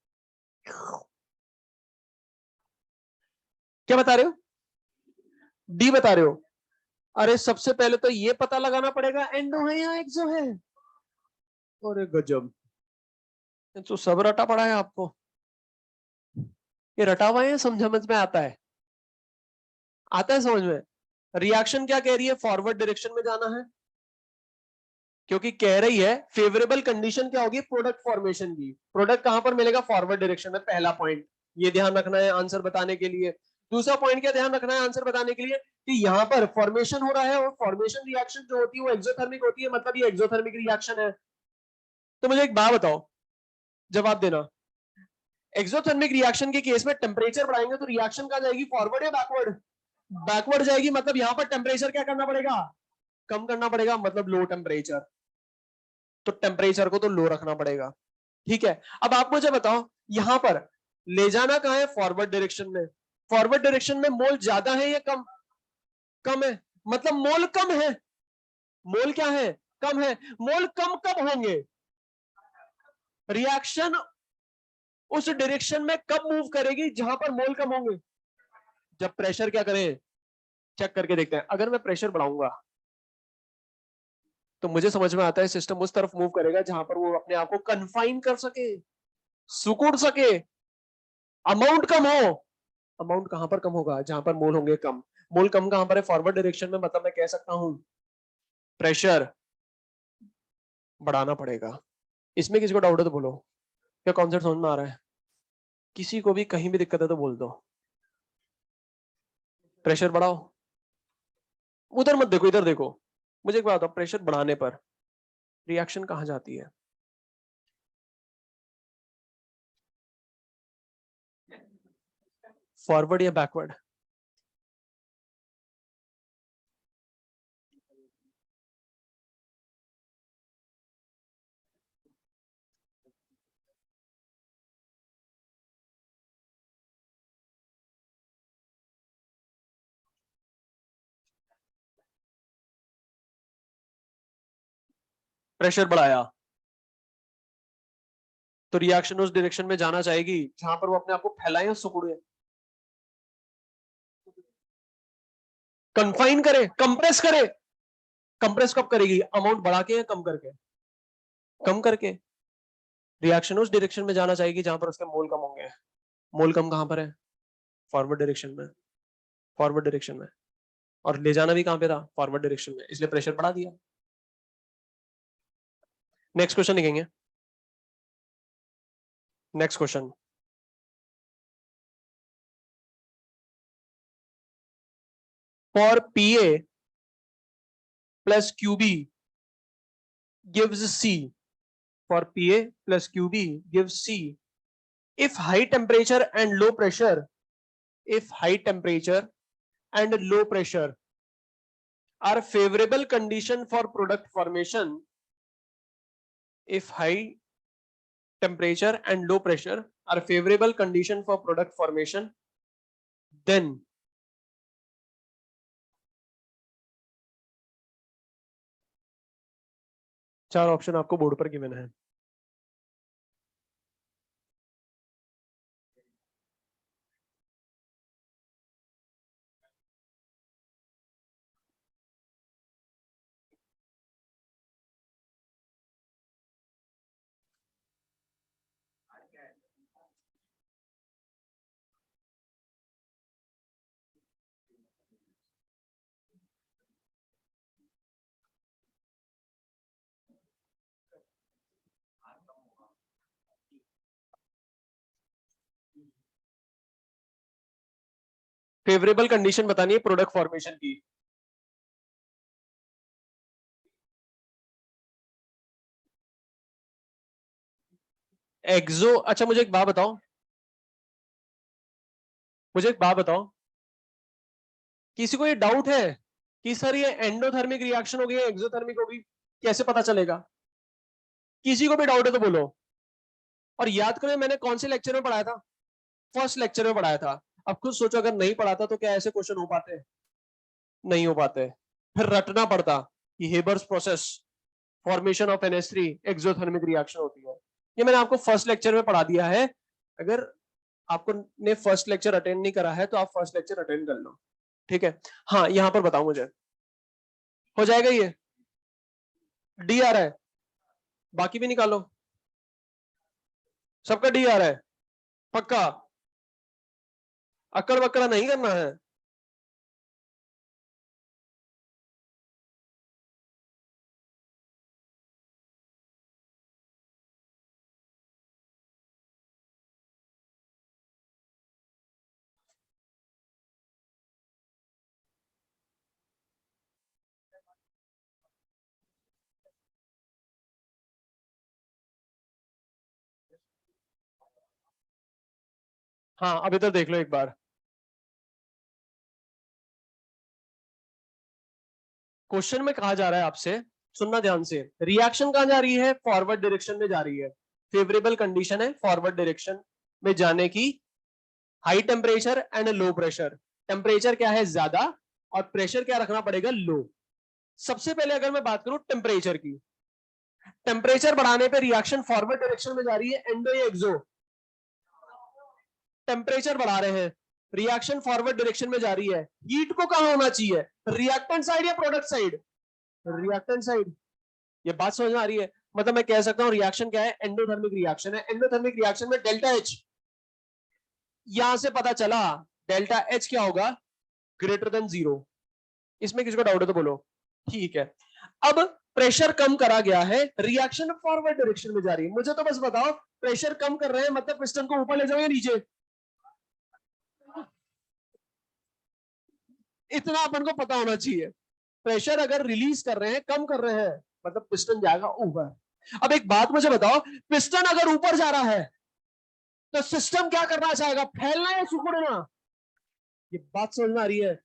क्या बता रहे हो? डी बता रहे हो? अरे सबसे पहले तो ये पता लगाना पड़ेगा एंडो है या एक्सो है। अरे गजब, तो सब रटा पड़ा है आपको। ये रटा हुआ है, समझ में आता है? आता है समझ में? रिएक्शन क्या कह रही है? फॉरवर्ड डायरेक्शन में जाना है, क्योंकि कह रही है फेवरेबल कंडीशन क्या होगी? प्रोडक्ट फॉर्मेशन की। प्रोडक्ट कहां पर मिलेगा? फॉरवर्ड डायरेक्शन में। पहला पॉइंट ये ध्यान रखना है आंसर बताने के लिए। दूसरा पॉइंट क्या ध्यान रखना है आंसर बताने के लिए? कि यहां पर फॉर्मेशन हो रहा है और फॉर्मेशन रिएक्शन जो होती है वो एक्सोथर्मिक होती है, मतलब ये एक्सोथर्मिक रिएक्शन है। तो मुझे एक बात बताओ, जवाब देना। एक्सोथर्मिक रिएक्शन के केस में टेम्परेचर बढ़ाएंगे तो रिएक्शन कहां जाएगी? फॉरवर्ड या बैकवर्ड? बैकवर्ड जाएगी, मतलब यहां पर टेम्परेचर क्या करना पड़ेगा? कम करना पड़ेगा, मतलब लो टेम्परेचर। तो टेम्परेचर को तो लो रखना पड़ेगा। ठीक है, अब आप मुझे बताओ यहां पर ले जाना कहां है? फॉरवर्ड डायरेक्शन में। फॉरवर्ड डायरेक्शन में मोल ज्यादा है या कम? कम है, मतलब मोल कम है। मोल क्या है? कम है। मोल कम कब होंगे? रिएक्शन उस डायरेक्शन में कब मूव करेगी जहां पर मोल कम होंगे? जब प्रेशर क्या करें? चेक करके देखते हैं। अगर मैं प्रेशर बढ़ाऊंगा तो मुझे समझ में आता है सिस्टम उस तरफ मूव करेगा जहां पर वो अपने आप को कन्फाइन कर सके, सुकुड़ सके, अमाउंट कम हो। अमाउंट कहां पर कम होगा? जहां पर मोल होंगे कम। मोल कम कहां पर है? फॉरवर्ड डायरेक्शन में, मतलब मैं कह सकता हूं प्रेशर बढ़ाना पड़ेगा। इसमें किसी को डाउट है तो बोलो। क्या कॉन्सेप्ट समझ में आ रहा है? किसी को भी कहीं भी दिक्कत है तो बोल दो। प्रेशर बढ़ाओ। उधर मत देखो, इधर देखो। मुझे एक बात बताओ, प्रेशर बढ़ाने पर रिएक्शन कहां जाती है? फॉरवर्ड या बैकवर्ड? प्रेशर बढ़ाया तो रिएक्शन उस डायरेक्शन में जाना चाहेगी जहां पर वो अपने आप को फैलाए या सुकुड़े, कन्फाइन करे, कंप्रेस करे। कंप्रेस कब करेगी? अमाउंट बढ़ा के या कम करके? कम करके। रिएक्शन उस डायरेक्शन में जाना चाहेगी जहां पर उसके मोल कम होंगे। मोल कम कहां पर है? फॉरवर्ड डायरेक्शन में। फॉरवर्ड डायरेक्शन में। और ले जाना भी कहां पे था? फॉरवर्ड डायरेक्शन में, इसलिए प्रेशर बढ़ा दिया। नेक्स्ट क्वेश्चन लिखेंगे। Next question, for PA plus QB gives C. For PA plus QB gives C. If high temperature and low pressure, if high temperature and low pressure are favorable condition for product formation, if high temperature and low pressure are favorable condition for product formation, then चार option आपको board पर given है। Favourable condition बतानी है product formation की। एक्सो, अच्छा मुझे एक बात बताओ, मुझे एक बात बताओ, किसी को ये डाउट है कि सर ये एंडोथर्मिक रिएक्शन होगी या एक्सोथर्मिक होगी? कैसे पता चलेगा? किसी को भी डाउट है तो बोलो। और याद करें मैंने कौन से लेक्चर में पढ़ाया था? फर्स्ट लेक्चर में पढ़ाया था। अब खुद सोचो अगर नहीं पढ़ाता तो क्या ऐसे क्वेश्चन हो पाते? नहीं हो पाते, फिर रटना पड़ता। ये Haber's process, formation of NH3, exothermic reaction होती है। ये मैंने आपको फर्स्ट लेक्चर में पढ़ा दिया है। अगर आपको ने फर्स्ट लेक्चर अटेंड नहीं करा है तो आप फर्स्ट लेक्चर अटेंड कर लो, ठीक है। हाँ, यहां पर बताओ मुझे, हो जाएगा ये? डी आ रहा है, बाकी भी निकालो। सबका डी आ रहा है पक्का? अक्कड़ बक्कड़ा नहीं करना है। हाँ, अब इधर देख लो एक बार। क्वेश्चन में कहा जा रहा है आपसे, सुनना ध्यान से, रिएक्शन कहां जा रही है? फॉरवर्ड डायरेक्शन में जा रही है। फेवरेबल कंडीशन है फॉरवर्ड डायरेक्शन में जाने की। High temperature and low pressure. Temperature क्या है? ज्यादा, और प्रेशर क्या रखना पड़ेगा? लो। सबसे पहले अगर मैं बात करूं टेम्परेचर की, टेम्परेचर बढ़ाने पे रिएक्शन फॉरवर्ड डायरेक्शन में जा रही है, एंडो या एक्सो? टेम्परेचर बढ़ा रहे हैं, रिएक्शन फॉरवर्ड डायरेक्शन में जा रही है। हीट को कहां होना चाहिए? रिएक्टेंट साइड या प्रोडक्ट साइड? Reactant side. ये बात समझ में आ रही है? मतलब मैं कह सकता हूं रिएक्शन क्या है? एंडोथर्मिक रिएक्शन है। एंडोथर्मिक रिएक्शन में डेल्टा एच, यहां से पता चला डेल्टा एच क्या होगा? Greater than 0। इसमें किसी को डाउट है तो बोलो। ठीक है, अब प्रेशर कम करा गया है, रिएक्शन फॉरवर्ड डायरेक्शन में जा रही है। मुझे तो बस बताओ, प्रेशर कम कर रहे हैं मतलब पिस्टन को ऊपर ले जाओ या नीचे? इतना अपन को पता होना चाहिए। प्रेशर अगर रिलीज कर रहे हैं, कम कर रहे हैं, मतलब पिस्टन जाएगा ऊपर। अब एक बात मुझे बताओ, पिस्टन अगर ऊपर जा रहा है तो सिस्टम क्या करना चाहेगा? फैलना या सिकुड़ना? ये बात समझ में आ रही है?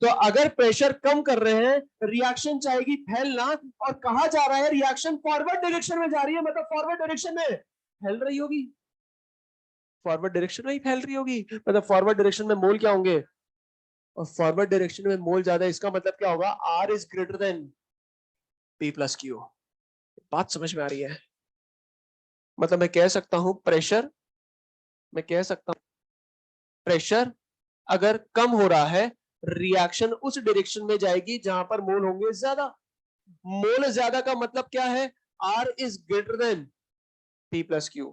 तो अगर प्रेशर कम कर रहे हैं, रिएक्शन चाहेगी फैलना, और कहा जा रहा है रिएक्शन फॉरवर्ड डायरेक्शन में जा रही है, मतलब फॉरवर्ड डायरेक्शन में फैल रही होगी। फॉरवर्ड डायरेक्शन में ही फैल रही होगी, मतलब फॉरवर्ड डायरेक्शन में मोल क्या होंगे? और फॉरवर्ड डायरेक्शन में मोल ज्यादा, इसका मतलब क्या होगा? R is greater than P plus Q. बात समझ में आ रही है? मतलब मैं कह सकता हूं प्रेशर, मैं कह सकता हूं प्रेशर अगर कम हो रहा है, रिएक्शन उस डायरेक्शन में जाएगी जहां पर मोल होंगे ज्यादा। मोल ज्यादा का मतलब क्या है? R is greater than P plus Q.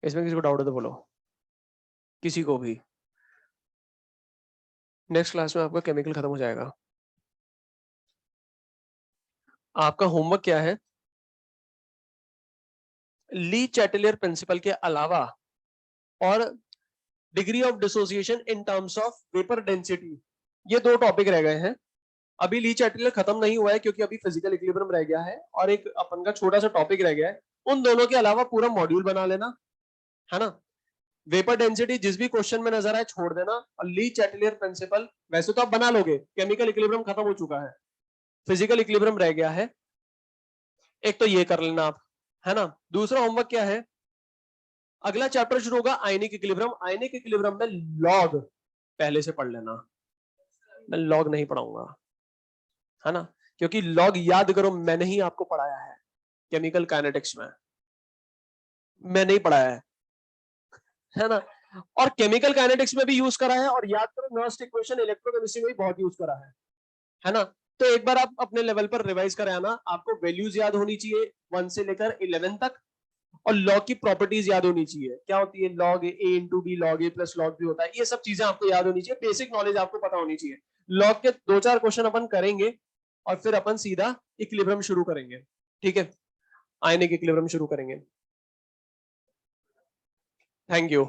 इसमें किसी को डाउट है तो बोलो, किसी को भी। नेक्स्ट क्लास में आपका केमिकल खत्म हो जाएगा। आपका होमवर्क क्या है? ली चैटेलियर प्रिंसिपल के अलावा और degree of dissociation in terms of vapour density, ये 2 टॉपिक रह गए हैं। अभी ली चैटेलियर खत्म नहीं हुआ है क्योंकि अभी फिजिकल इक्विलिब्रियम रह गया है और एक अपन का छोटा सा टॉपिक रह गया है। उन दोनों के अलावा पूरा मॉड्यूल बना लेना, है ना। वेपर डेंसिटी जिस भी क्वेश्चन में नजर आए छोड़ देना, और ली चैटेलियर प्रिंसिपल वैसे तो आप बना लोगे, केमिकल इक्विलिब्रियम खत्म हो चुका है, फिजिकल इक्विलिब्रियम रह गया है। एक तो ये कर लेना आप, है ना। दूसरा होमवर्क क्या है? अगला चैप्टर शुरू होगा आयनिक इक्विलिब्रियम। आयनिक इक्विलिब्रियम में लॉग पहले से पढ़ लेना। मैं लॉग नहीं पढ़ाऊंगा, है ना, क्योंकि लॉग याद करो मैंने ही आपको पढ़ाया है केमिकल काइनेटिक्स में, मैंने ही पढ़ाया है ना। और केमिकल काइनेटिक्स में भी यूज करा है, और याद करो नर्स्ट इक्वेशन इलेक्ट्रोकेमिस्ट्री में भी बहुत यूज करा है ना। तो एक बार आप अपने लेवल पर रिवाइज कर आना। आपको वैल्यूज याद होनी चाहिए 1 से लेकर 11 तक, और लॉग की प्रॉपर्टीज याद होनी चाहिए। क्या होती है? लॉग ए इंटू बी, लॉग ए प्लस लॉग बी होता है। ये सब चीजें आपको याद होनी चाहिए, बेसिक नॉलेज आपको पता होनी चाहिए। लॉग के 2-4 क्वेश्चन अपन करेंगे और फिर अपन सीधा इक्विलिब्रियम शुरू करेंगे, ठीक है। आयनिक इक्विलिब्रियम शुरू करेंगे। Thank you.